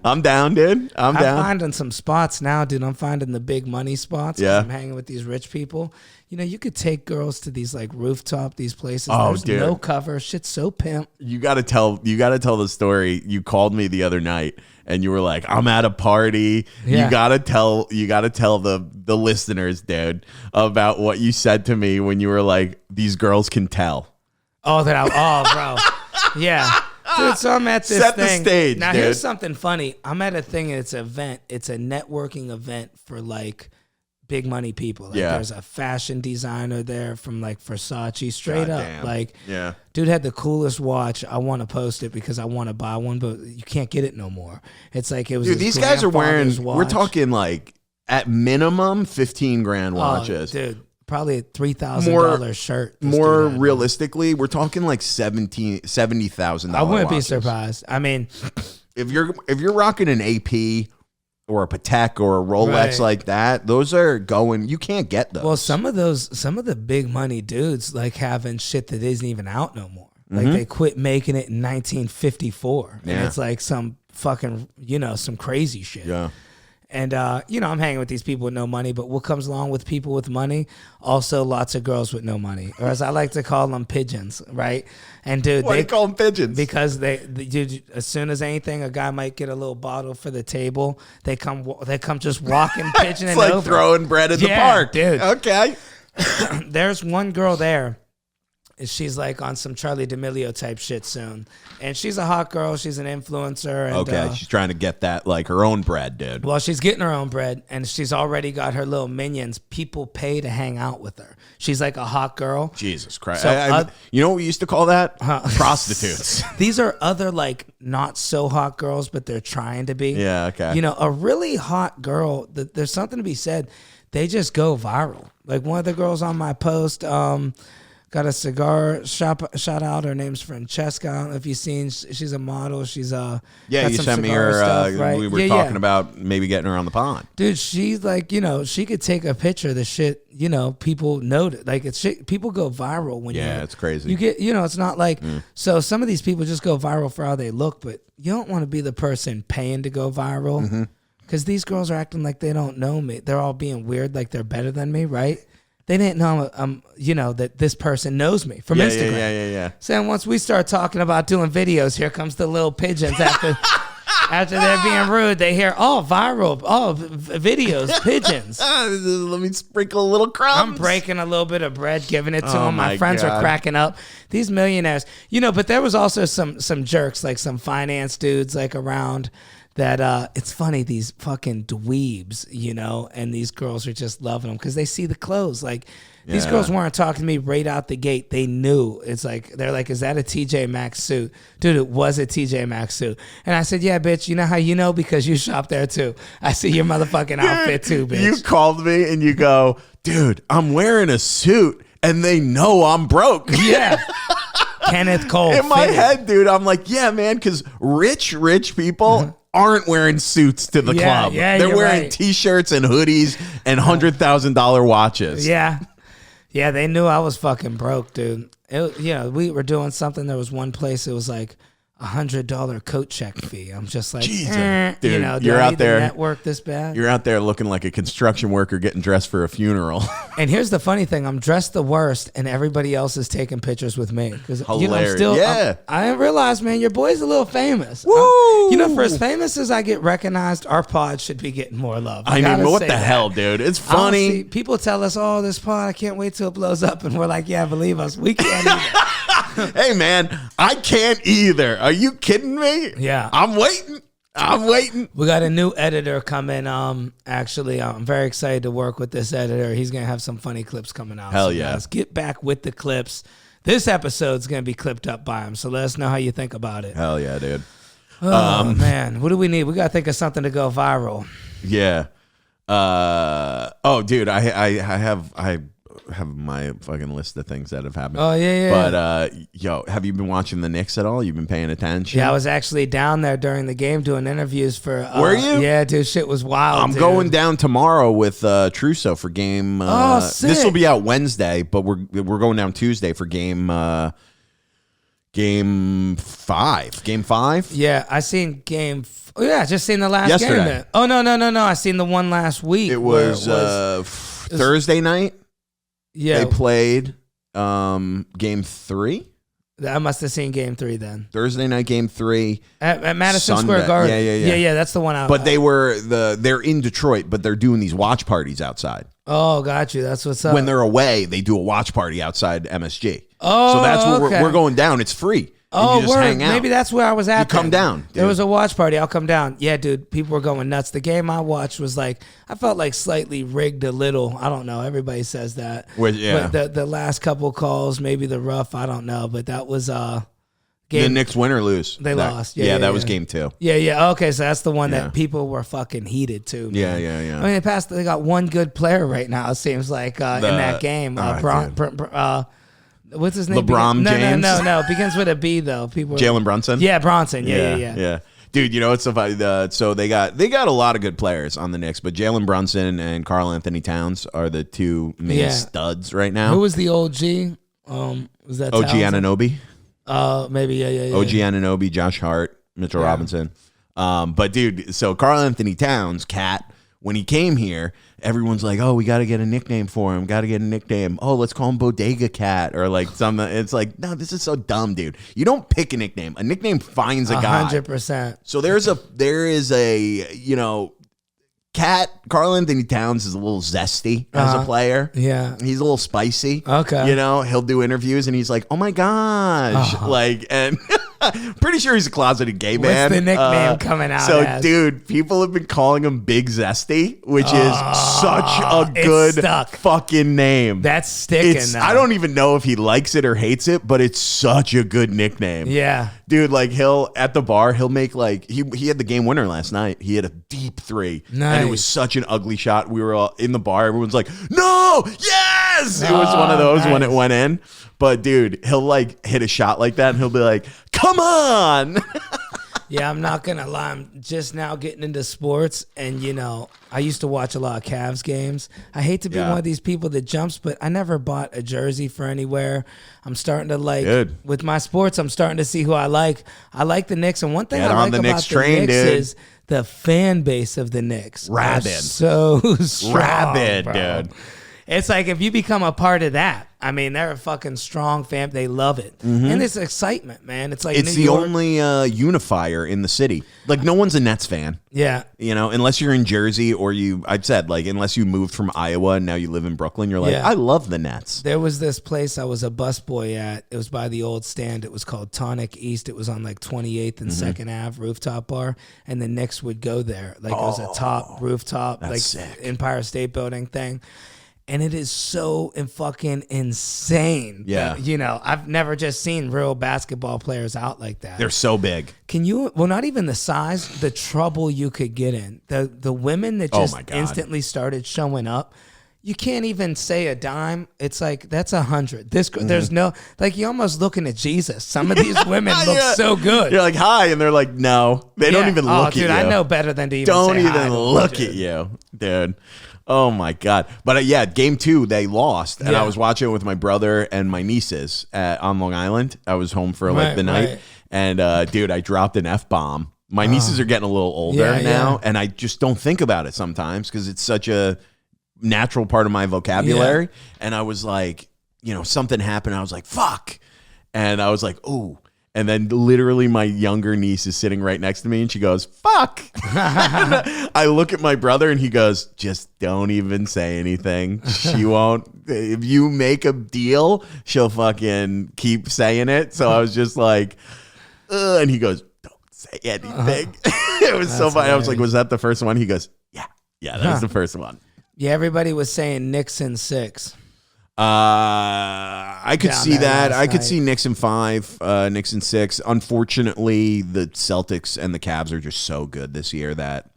I'm down, dude. I'm down. I'm finding some spots now, dude. I'm finding the big money spots. Yeah. I'm hanging with these rich people. You know, you could take girls to these like rooftop, these places. Oh, There's dude. no cover. Shit's so pimp. You gotta tell the story. You called me the other night and you were like, I'm at a party. Yeah. You gotta tell the listeners, dude, about what you said to me when you were like, these girls can tell. Oh, bro. Yeah. Dude, so I'm at this Set thing. the stage, now, dude. here's something funny. I'm at a thing, and it's an event. It's a networking event for, like, big money people. Like, there's a fashion designer there from, like, Versace, straight up. Damn. Like, dude had the coolest watch. I want to post it because I want to buy one, but you can't get it no more. It's like it was. Dude, these guys are wearing. Watch. We're talking like at minimum $15,000 watches. Dude. Probably a $3,000 shirt. More realistically, we're talking like $70,000. I wouldn't be watches. surprised. I mean, if you're rocking an AP or a Patek or a Rolex like that, those are going. You can't get those. well, some of the big money dudes like having shit that isn't even out no more. Like they quit making it in 1954, and it's like some fucking some crazy shit. Yeah. And, I'm hanging with these people with no money, but what comes along with people with money? Also, lots of girls with no money, or as I like to call them, pigeons, right? And, dude, Why do you call them pigeons? Because dude, as soon as anything, a guy might get a little bottle for the table, they come just walking, pigeoning it's like over. throwing bread in the park. Dude. Okay. There's one girl there. She's like on some Charlie D'Amelio type shit soon. And she's a hot girl. She's an influencer. And, Okay. She's trying to get that, like, her own bread, dude. well, she's getting her own bread, and she's already got her little minions. People pay to hang out with her. She's like a hot girl. Jesus Christ. So, you know what we used to call that? Prostitutes. These are other, like, not so hot girls, but they're trying to be. Yeah, okay. You know, a really hot girl, there's something to be said. They just go viral. Like, one of the girls on my post, got a cigar shop shout out. Her name's Francesca. I don't know if you've seen. She's a model. She's got you some sent me cigar her. stuff, right? We were talking about maybe getting her on the pond. Dude, she's like, she could take a picture of the shit. People notice. Like it's shit. People go viral when it's crazy. You get, it's not like. So some of these people just go viral for how they look, but you don't want to be the person paying to go viral. Because these girls are acting like they don't know me. They're all being weird, like they're better than me, right? They didn't know, that this person knows me from Instagram. Yeah. So once we start talking about doing videos, here comes the little pigeons after they're being rude. They hear, viral, videos, pigeons. Let me sprinkle a little crumbs. I'm breaking a little bit of bread, giving it to them. My my friends God. are cracking up. These millionaires, but there was also some jerks, like some finance dudes, like around that it's funny, these fucking dweebs, you know, and these girls are just loving them because they see the clothes. Like, these girls weren't talking to me right out the gate. They knew. It's like, they're like, is that a TJ Maxx suit? Dude, it was a TJ Maxx suit. And I said, yeah, bitch, you know how you know? Because you shop there too. I see your motherfucking outfit too, bitch. You called me and you go, dude, I'm wearing a suit and they know I'm broke. Yeah. Kenneth Cole. In my head, dude, I'm like, yeah, man, because rich people aren't wearing suits to the club. Yeah, they're you're wearing right. T-shirts and hoodies and $100,000 watches. Yeah. Yeah, they knew I was fucking broke, dude. We were doing something. There was one place, it was like $100 coat check fee. I'm just like, Jesus. Dude, You know, do you're I out need there. to network this bad? You're out there looking like a construction worker getting dressed for a funeral. And here's the funny thing: I'm dressed the worst, and everybody else is taking pictures with me because I'm Hilarious. still. Yeah. I didn't realize, man, your boy's a little famous. Woo! For as famous as I get recognized, our pod should be getting more love. I mean, gotta what say the that. hell, dude? It's I don't funny. see- people tell us, "Oh, this pod, I can't wait till it blows up," and we're like, "Yeah, believe us, we can't either." Hey, man, I can't either. Are you kidding me? Yeah. I'm waiting. We got a new editor coming. Actually, I'm very excited to work with this editor. He's gonna have some funny clips coming out. Hell so yeah. Guys, get back with the clips. This episode's gonna be clipped up by him. So let us know how you think about it. Hell yeah, dude. Oh man, what do we need? We gotta think of something to go viral. Yeah. Dude, I have my fucking list of things that have happened. Oh yeah. But have you been watching the Knicks at all? You've been paying attention? Yeah, I was actually down there during the game doing interviews for. Were you? Yeah, dude, shit was wild. I'm dude. going down tomorrow with Trusso for game. Sick. This will be out Wednesday, but we're going down Tuesday for game 5. Game 5. Yeah, I seen game. Just seen the last Yesterday. game. Then. Oh no! I seen the one last week. It was, Thursday night. Yeah, They played game 3. I must have seen game 3 then. Thursday night, game 3 at Madison Sunday. Square Garden. Yeah. That's the one out. But they're in Detroit, but they're doing these watch parties outside. Oh, got you. That's what's up. When they're away, they do a watch party outside MSG. Oh, so that's where okay. we're going down. It's free. Oh, you just word. hang out. Maybe that's where I was at. You come then. down, There dude. was a watch party. I'll come down. Yeah, dude. People were going nuts. The game I watched was like, I felt like slightly rigged a little. I don't know. Everybody says that. Yeah. But the last couple calls, maybe the rough. I don't know. But that was The game. Knicks win or lose? They lost. That was game 2. Yeah. Okay, so that's the one Yeah. that people were fucking heated to. Yeah. I mean, they got one good player right now. It seems like in that game. What's his name? LeBron James? No. Begins with a B though. People. Jalen Brunson? Yeah, Bronson. Yeah. Dude, you know what's so funny? So they got a lot of good players on the Knicks, but Jalen Brunson and Karl Anthony Towns are the two main studs right now. Who was the OG? Was that OG Townsend? Anunoby? Maybe. Yeah. OG Anunoby, Josh Hart, Mitchell Robinson. But dude, so Karl Anthony Towns, Cat, when he came here, everyone's like, oh, we got to get a nickname for him. Got to get a nickname. Oh, let's call him Bodega Cat or like something. It's like, no, this is so dumb, dude. You don't pick a nickname. A nickname finds a guy. 100%. So there is a Cat. Karl Anthony Towns is a little zesty as a player. Yeah. He's a little spicy. Okay. He'll do interviews and he's like, oh my gosh. And pretty sure he's a closeted gay man. What's the nickname coming out So, as? dude, people have been calling him Big Zesty, which is such a good stuck. fucking name. That's sticking now. I don't even know if he likes it or hates it, but it's such a good nickname. Yeah. Dude, like at the bar, he'll make like he had the game winner last night. He had a deep 3. Nice. And it was such an ugly shot. We were all in the bar. Everyone's like, no, yes. It was one of those when it went in. But dude, he'll like hit a shot like that and he'll be like, come on. Yeah, I'm not going to lie. I'm just now getting into sports. And, I used to watch a lot of Cavs games. I hate to be one of these people that jumps, but I never bought a jersey for anywhere. I'm starting to with my sports, I'm starting to see who I like. I like the Knicks. And one thing I like about the Knicks is the fan base of the Knicks. Rabid. So strong, Rabid, bro. dude. It's like if you become a part of that, I mean, they're a fucking strong fam. They love it. And it's excitement, man. It's like It's New the York. only unifier in the city. Like, no one's a Nets fan. Yeah. You know, unless you're in Jersey or I've said, like, unless you moved from Iowa and now you live in Brooklyn, you're like, Yeah. I love the Nets. There was this place I was a busboy at. It was by the old stand. It was called Tonic East. It was on like 28th and 2nd Ave rooftop bar. And the Knicks would go there. Like it was a top rooftop, like sick. Empire State Building thing. And it is so fucking insane. Yeah. You know, I've never just seen real basketball players out like that. They're so big. Can you, well, not even the size, the trouble you could get in. The women that Oh just my God. instantly started showing up. You can't even say a dime. It's like, that's 100. There's no, like, you're almost looking at Jesus. Some of these women look Yeah. so good. You're like, hi. And they're like, no. They don't Yeah. even Oh, look dude, at you. I know better than to even Don't say hi even to them, look dude. at you, dude. Oh my God. But yeah, game 2, they lost. And Yeah. I was watching it with my brother and my nieces on Long Island. I was home for like Right, the night. right. And dude, I dropped an F-bomb. My nieces are getting a little older Yeah, now. yeah. And I just don't think about it sometimes because it's such a natural part of my vocabulary. And I was like, you know, something happened. I was like, fuck. And I was like, ooh. And then literally my younger niece is sitting right next to me and she goes, fuck. I look at my brother and he goes, just don't even say anything. She won't. If you make a deal, she'll fucking keep saying it. So I was just like, ugh. And he goes, don't say anything. It was so funny. I was like, was that the first one? He goes, yeah, that was the first one. Yeah, everybody was saying Knicks in 6. I could Down see there that. last I could night. see Knicks in 5, Knicks in 6. Unfortunately, the Celtics and the Cavs are just so good this year that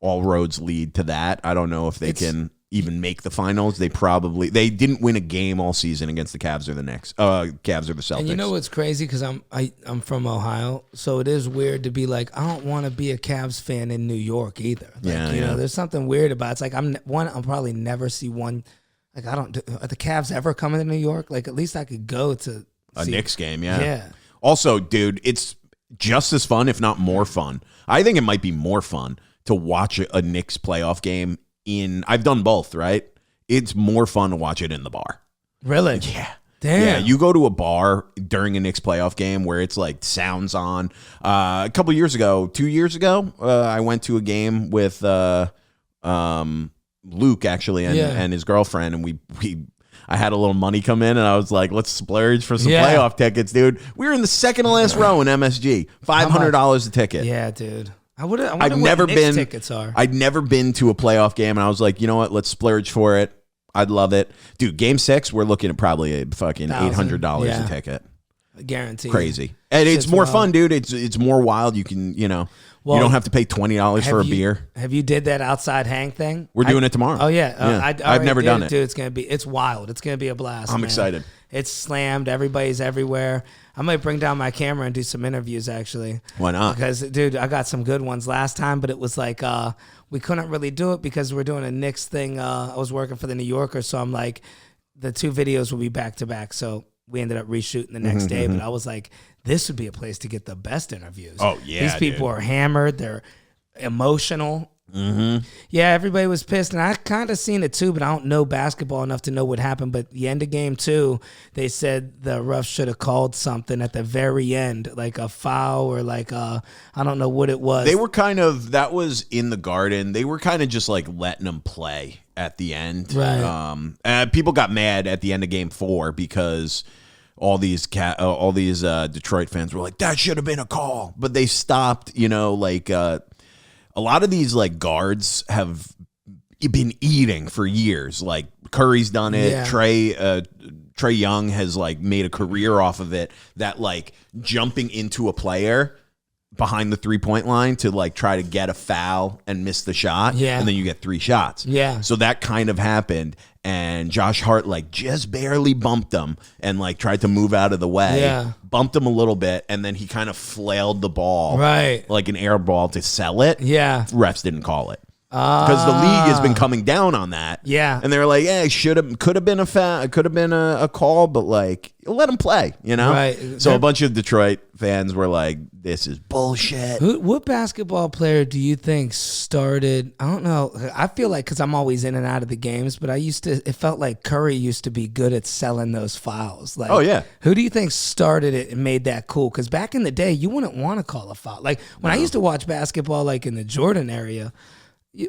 all roads lead to that. I don't know if they can even make the finals. They didn't win a game all season against the Cavs or the Knicks. Cavs or the Celtics. And you know what's crazy? Because I'm from Ohio, so it is weird to be like, I don't want to be a Cavs fan in New York either. Like, you know, there's something weird about it. It's like I'll probably never see one. Like are the Cavs ever coming to New York? Like at least I could go to a see Knicks game, yeah. Yeah. Also, dude, it's just as fun, if not more fun. I think it might be more fun to watch a Knicks playoff game I've done both, right? It's more fun to watch it in the bar. Really? Yeah. Damn. Yeah, you go to a bar during a Knicks playoff game where it's like sounds on. A couple years ago, 2 years ago, I went to a game with Luke actually and his girlfriend, and I had a little money come in, and I was like, let's splurge for some playoff tickets, dude. We were in the second to last row in MSG, $500 a ticket. Yeah, dude. I wonder I've what never Knicks been. tickets are. I'd never been to a playoff game, and I was like, you know what? Let's splurge for it. I'd love it, dude. Game 6, we're looking at probably a fucking $800 a ticket. Guaranteed. Crazy, and it's Shit's more wild. fun, dude. It's more wild. You can, you don't have to pay $20 for a beer. Have you did that outside hang thing? We're doing it tomorrow. Oh yeah, I've never done it. Dude, it's wild. It's gonna be a blast. I'm man. excited. It's slammed. Everybody's everywhere. I might bring down my camera and do some interviews actually. Why not? Because dude, I got some good ones last time, but it was like we couldn't really do it because we're doing a Knicks thing. I was working for the New Yorker, so I'm like, the 2 videos will be back to back. So we ended up reshooting the next day. But I was like, this would be a place to get the best interviews. Oh, yeah, these people dude. are hammered. They're emotional. Yeah, everybody was pissed, and I kind of seen it too, but I don't know basketball enough to know what happened. But the end of game 2, they said the refs should have called something at the very end, like a foul or like I don't know what it was. They were that was in the Garden. They were kind of just like letting them play at the end. Right. People got mad at the end of game 4 because all these Detroit fans were like, that should have been a call, but they stopped. A lot of these like guards have been eating for years. Like Curry's done it. Yeah. Trae Young has like made a career off of it. That like jumping into a player behind the 3-point line to like try to get a foul and miss the shot. Yeah. And then you get 3 shots. Yeah. So that kind of happened. And Josh Hart like just barely bumped him and like tried to move out of the way. Yeah. Bumped him a little bit, and then he kind of flailed the ball. Right. Like an air ball to sell it. Yeah. Refs didn't call it. because the league has been coming down on that. Yeah. And they were like, yeah, could have been a call, but like let him play, you know? Right. So a bunch of Detroit fans were like, this is bullshit. What basketball player do you think started? I don't know. I feel like, because I'm always in and out of the games, but it felt like Curry used to be good at selling those fouls. Like, Oh, yeah. Who do you think started it and made that cool? Because back in the day, you wouldn't want to call a foul. Like when I used to watch basketball, like in the Jordan area,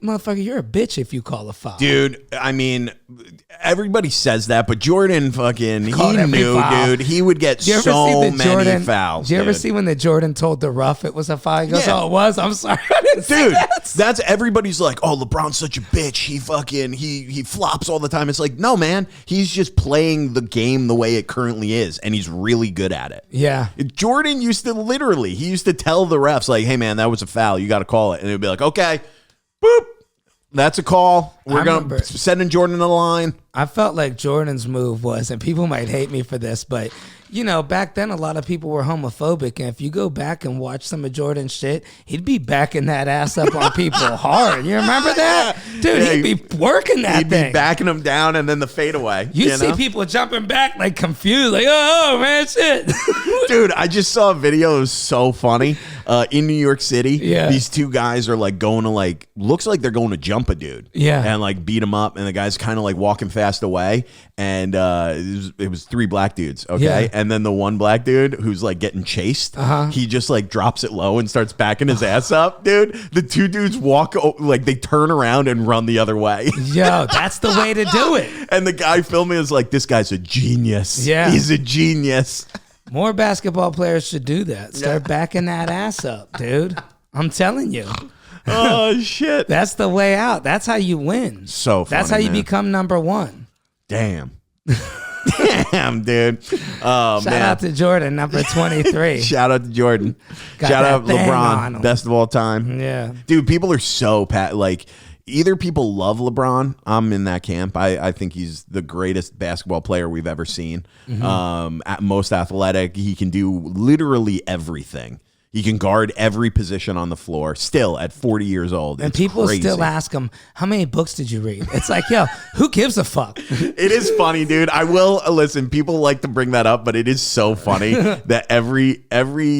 motherfucker, you're a bitch if you call a foul. Dude, I mean, everybody says that, but Jordan fucking, he knew, foul. dude. He would get so many fouls. Did you ever see when the Jordan told the ref it was a foul? He goes, oh, it was? I'm sorry. I didn't see Dude, that. that's everybody's like, oh, LeBron's such a bitch. He fucking, he flops all the time. It's like, no, man. He's just playing the game the way it currently is, and he's really good at it. Yeah. Jordan used to tell the refs, like, hey, man, that was a foul. You got to call it. And they'd be like, okay. Boop. That's a call. We're going to send Jordan to the line. I felt like Jordan's move was, and people might hate me for this, but, you know, back then a lot of people were homophobic. And if you go back and watch some of Jordan's shit, he'd be backing that ass up on people hard. You remember that? Dude, he'd be working that thing. He'd be backing them down and then the fadeaway. You see people jumping back like confused, like, oh man, shit. Dude, I just saw a video. It was so funny. In New York City, these two guys are like going to like, looks like they're going to jump a dude. Yeah. And like beat him up. And the guy's kind of like walking fast away. And it was three black dudes. Okay. Yeah. And then the one black dude who's like getting chased, he just like drops it low and starts backing his ass up. Dude, the two dudes like they turn around and run the other way. Yo, that's the way to do it. And the guy filming is like, this guy's a genius. Yeah. He's a genius. More basketball players should do that. Start backing that ass up, dude. I'm telling you. Oh, shit. That's the way out. That's how you win. So funny, That's how you man. become number one. Damn. Damn, dude. Oh, Shout out to Jordan, number 23. Shout out to Jordan. Got Shout that out thing on LeBron, him. best of all time. Yeah. Dude, people are so like either people love LeBron. I'm in that camp. I think he's the greatest basketball player we've ever seen. At most athletic. He can do literally everything. He can guard every position on the floor still at 40 years old. And it's people crazy. still ask him, how many books did you read? It's like, yo, who gives a fuck? It is funny, dude. I will listen. People like to bring that up, but it is so funny that every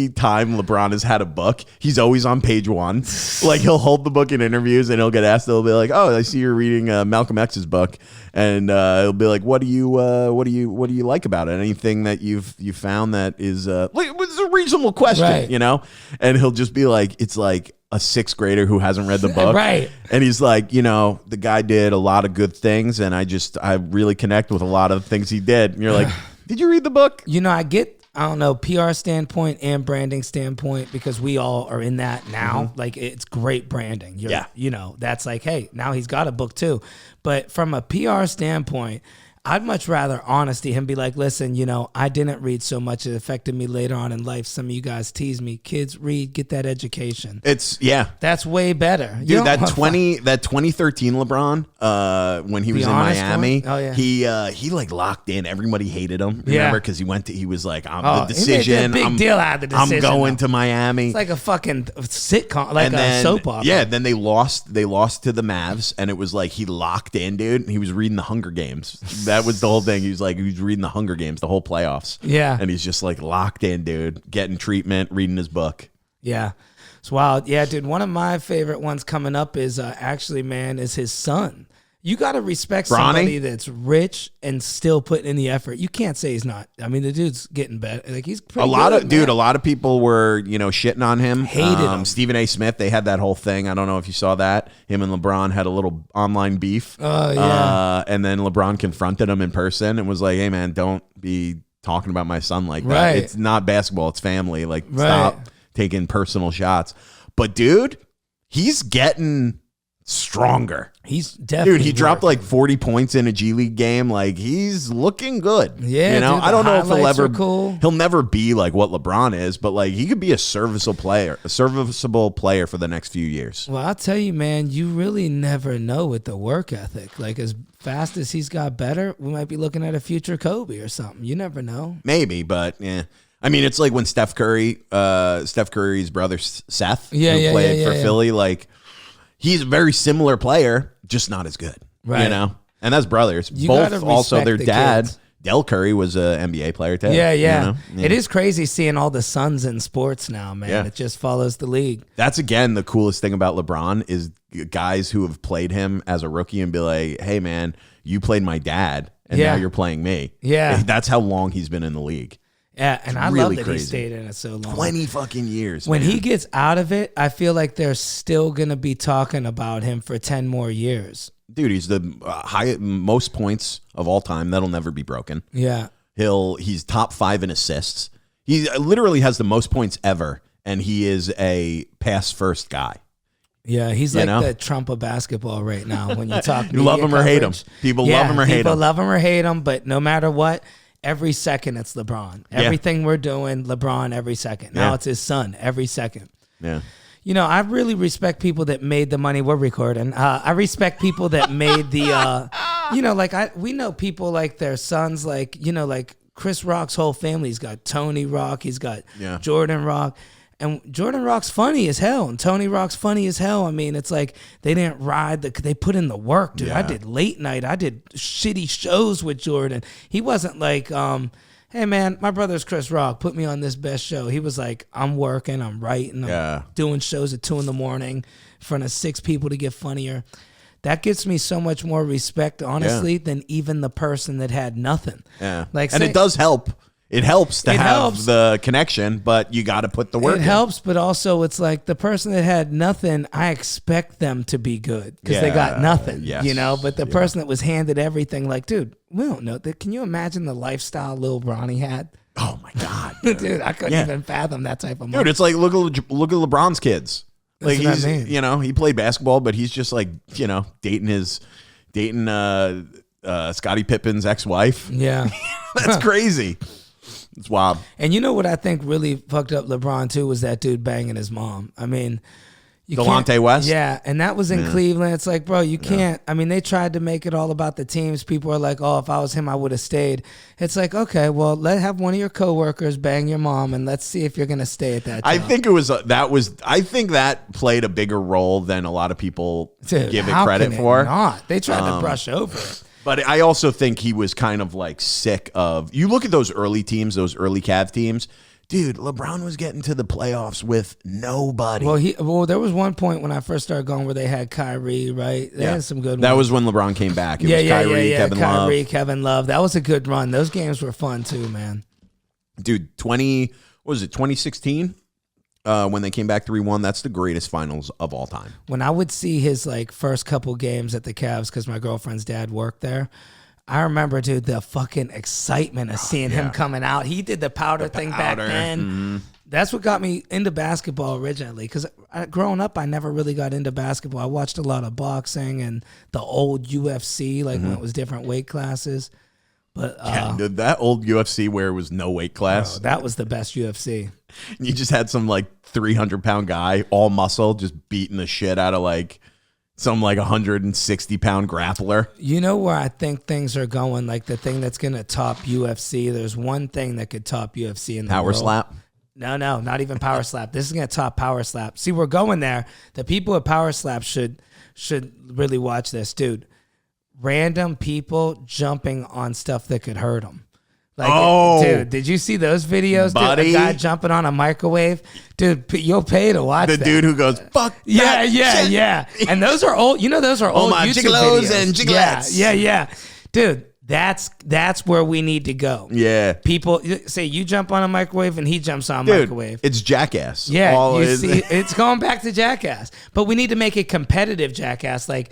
time LeBron has had a book, he's always on page one. Like he'll hold the book in interviews, and he'll get asked. They'll be like, "Oh, I see you're reading Malcolm X's book," and he'll be like, "What do you like about it? Anything that you found that is like it's a reasonable question, Right. you know?" And he'll just be like, "It's like a sixth grader who hasn't read the book." Right. And he's like, you know, the guy did a lot of good things, and I really connect with a lot of the things he did. And you're like, did you read the book? You know, I don't know, PR standpoint and branding standpoint, because we all are in that now. Like, it's great branding. You know, that's like, hey, now he's got a book too. But from a PR standpoint, I'd much rather honesty, him be like, listen, you know, I didn't read so much. It affected me later on in life. Some of you guys tease me. Kids, read, get that education. That's way better. Dude, that 2013 LeBron, when he was in Miami, he like locked in. Everybody hated him. Remember? Because he was like, the decision. He made a big deal out of the decision. I'm going to Miami. It's like a fucking sitcom, like a soap opera. Yeah, then they lost to the Mavs, and it was like he locked in, dude. He was reading the Hunger Games. That was the whole thing. He was reading the Hunger Games, the whole playoffs. Yeah. And he's just like locked in, dude, getting treatment, reading his book. Yeah. It's wild. Yeah, dude. One of my favorite ones coming up is is his son. You got to respect somebody that's rich and still putting in the effort. You can't say he's not. I mean, the dude's getting better. Like, he's pretty good, a lot of people were, shitting on him. Hated him. Stephen A. Smith, they had that whole thing. I don't know if you saw that. Him and LeBron had a little online beef. Oh, yeah. And then LeBron confronted him in person and was like, hey, man, don't be talking about my son like that. Right. It's not basketball. It's family. Like, stop taking personal shots. But, dude, he's getting stronger. He's definitely, dude, he dropped like 40 points in a G League game. Like, he's looking good. Yeah, you know, dude, I don't know if he'll never be like what LeBron is, but like he could be a serviceable player for the next few years. Well, I'll tell you, man, you really never know with the work ethic. Like, as fast as he's got better, we might be looking at a future Kobe or something. You never know. Maybe, but yeah. I mean, it's like when Steph Curry's brother Seth, who played for Philly, like, he's a very similar player, just not as good. Right. You know? And that's brothers. You Both gotta also respect their the dad, kids. Del Curry, was an NBA player too. Yeah, you know? It is crazy seeing all the sons in sports now, man. Yeah. It just follows the league. That's, again, the coolest thing about LeBron is guys who have played him as a rookie and be like, hey, man, you played my dad, and Yeah. now you're playing me. Yeah. That's how long he's been in the league. Yeah, and I really love that he crazy. stayed in it so long. 20 fucking years. When man. he gets out of it, I feel like they're still going to be talking about him for 10 more years. Dude, he's the most points of all time. That'll never be broken. Yeah. He's top 5 in assists. He literally has the most points ever, and he is a pass first guy. Yeah, he's You like know? the Trump of basketball right now. When you talk, You love him or hate him. People love him or hate People him. love him or hate him, but no matter what, every second it's LeBron. Everything we're doing, LeBron every second. Now Yeah. it's his son every second. Yeah. You know, I really respect people that made the money. We're recording. I respect people that made the, you know, like we know people like their sons, like, you know, like Chris Rock's whole family. He's got Tony Rock. He's got Yeah. Jordan Rock. And Jordan Rock's funny as hell, and Tony Rock's funny as hell. I mean, it's like they didn't ride they put in the work, dude. Yeah. I did late night. I did shitty shows with Jordan. He wasn't like, hey man, my brother's Chris Rock, put me on this best show. He was like, I'm working, I'm writing, I'm doing shows at 2 a.m. in front of 6 people to get funnier. That gets me so much more respect, honestly, than even the person that had nothing. Yeah. Like, and say- it does help. It helps to It have helps. the connection, but you got to put the work It in. helps, but also it's like the person that had nothing, I expect them to be good because they got nothing, yes. you know? But the person that was handed everything, like, dude, we don't know. Can you imagine the lifestyle Lil Bronny had? Oh, my God. Dude, I couldn't even fathom that type of money. Dude, it's like, look at LeBron's kids. Like, That's what he's, I mean. you know, he played basketball, but he's just like, you know, dating Scottie Pippen's ex-wife. Yeah. That's crazy. It's wild. And you know what I think really fucked up LeBron, too, was that dude banging his mom. I mean, you Delonte can't- West? Yeah, and that was in Cleveland. It's like, bro, you can't. I mean, they tried to make it all about the teams. People are like, oh, if I was him, I would have stayed. It's like, okay, well, have one of your coworkers bang your mom, and let's see if you're going to stay at that job. I think I think that played a bigger role than a lot of people Dude, give it how credit can it for. not? They tried to brush over it. But I also think he was kind of like sick of. You look at those early teams, those early Cavs teams. Dude, LeBron was getting to the playoffs with nobody. Well, there was one point when I first started going where they had Kyrie, right? They had some good ones. That was when LeBron came back. It was Kyrie, Kevin Love. Kevin Love. That was a good run. Those games were fun too, man. Dude, 2016? When they came back 3-1, that's the greatest finals of all time. When I would see his like first couple games at the Cavs, because my girlfriend's dad worked there, I remember, dude, the fucking excitement of seeing him coming out. He did the powder thing back then. Mm-hmm. That's what got me into basketball originally. Because growing up, I never really got into basketball. I watched a lot of boxing and the old UFC, like when it was different weight classes. But that old UFC where it was no weight class. that was the best UFC. You just had some like 300-pound guy, all muscle, just beating the shit out of like some like 160-pound grappler. You know where I think things are going? Like the thing that's going to top UFC. There's one thing that could top UFC in the Power world. slap. No, not even Power Slap. This is going to top Power Slap. See, we're going there. The people at Power Slap should really watch this, dude. Random people jumping on stuff that could hurt them. Like, dude, did you see those videos? Buddy. Dude, a guy jumping on a microwave. Dude, you'll pay to watch The that. dude who goes, fuck Yeah, that shit. yeah. And those are old. You know, those are old my YouTube gigolos videos. and gigolettes. Yeah. Dude, that's where we need to go. Yeah. People say you jump on a microwave and he jumps on a Dude, microwave. it's Jackass. Yeah, All you is- see, it's going back to Jackass. But we need to make it competitive Jackass. Like,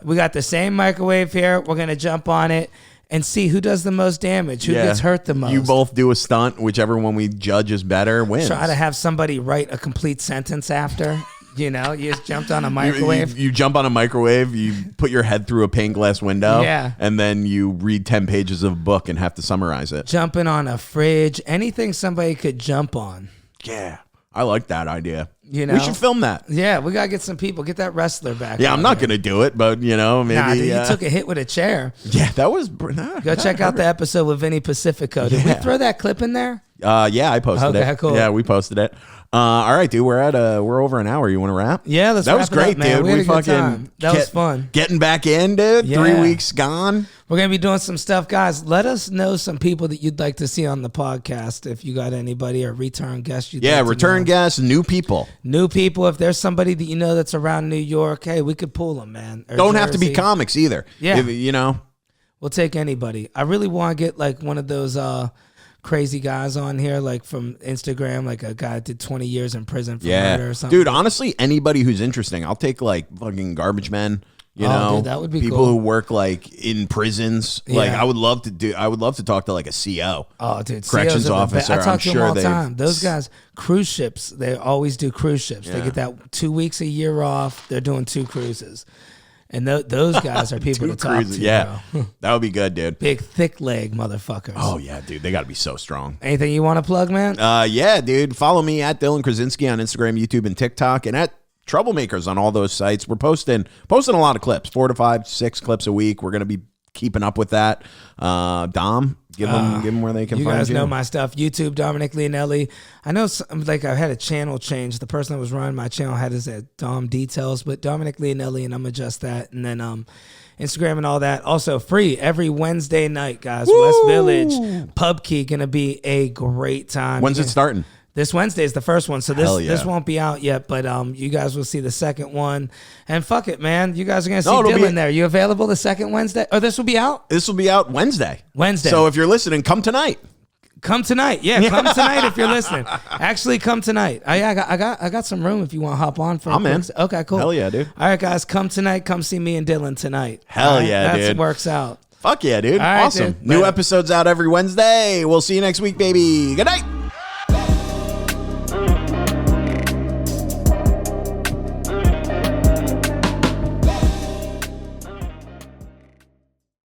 we got the same microwave here. We're going to jump on it and see who does the most damage, who gets hurt the most. You both do a stunt. Whichever one we judge is better wins. Try to have somebody write a complete sentence after. You know, you just jumped on a microwave. You jump on a microwave, you put your head through a pane glass window, Yeah. and then you read 10 pages of a book and have to summarize it. Jumping on a fridge, anything somebody could jump on. Yeah, I like that idea. You know? We should film that. Yeah, we got to get some people. Get that wrestler back. Yeah, I'm not going going to do it, but, you know, maybe. Nah, dude, you took a hit with a chair. Yeah, that was. Go check out the episode with Vinny Pacifico. Did we throw that clip in there? Yeah, I posted it. Okay, cool. Yeah, we posted it. All right, dude. We're over an hour. You want to wrap? Yeah, let's That wrap was it great, up, man. dude. We had We a good fucking time. That was fun. Getting back in, dude. Yeah. 3 weeks gone. We're going to be doing some stuff. Guys, let us know some people that you'd like to see on the podcast. If you got anybody or return guests you'd like to return know. guests, new people. New people. If there's somebody that you know that's around New York, hey, we could pull them, man. Or Don't have to be Jersey. comics either. Yeah. If. We'll take anybody. I really want to get like one of those crazy guys on here, like from Instagram, like a guy that did 20 years in prison for murder or something. Dude, honestly, anybody who's interesting. I'll take like fucking garbage men. You know, dude, that would be people cool. who work like in prisons. Yeah. Like I would love to talk to like a CO. Oh, dude, Corrections COs are the officer. best. I talk I'm to them sure all the they've- time. Those guys, cruise ships, they always do cruise ships. They Yeah. get that 2 weeks a year off. They're doing 2 cruises. And those guys are people to talk to. Yeah, Bro. that would be good, dude. Big, thick leg motherfuckers. Oh yeah, dude, they got to be so strong. Anything you want to plug, man? Yeah, dude. Follow me at Dylan Krasinski on Instagram, YouTube, and TikTok, and at Troublemakers on all those sites. We're posting a lot of clips, 4 to 5, 6 clips a week. We're gonna be keeping up with that. Dom, give them where they can You find guys you. know my stuff. YouTube, Dominic Leonelli. I know, like, I had a channel change. The person that was running my channel had his Dom Details, but Dominic Leonelli, and I'm adjust that. And then Instagram and all that. Also free every Wednesday night, guys. Woo! West Village Pub Key, gonna be a great time. When's it starting? This Wednesday is the first one, so Hell yeah. this won't be out yet, but you guys will see the second one. And fuck it, man, you guys are gonna see No, it'll be- Dylan there. You available the second Wednesday? Or this will be out This will be out Wednesday. Wednesday. So if you're listening, come tonight. Come tonight, yeah. Come tonight if you're listening. Actually, come tonight. I got some room if you want to hop on for. I'm in. Okay, cool. Hell yeah, dude. All right, guys, come tonight. Come see me and Dylan tonight. Hell All right? yeah, that dude. works out. Fuck yeah, dude. All right, Awesome. dude. New Later. episodes out every Wednesday. We'll see you next week, baby. Good night.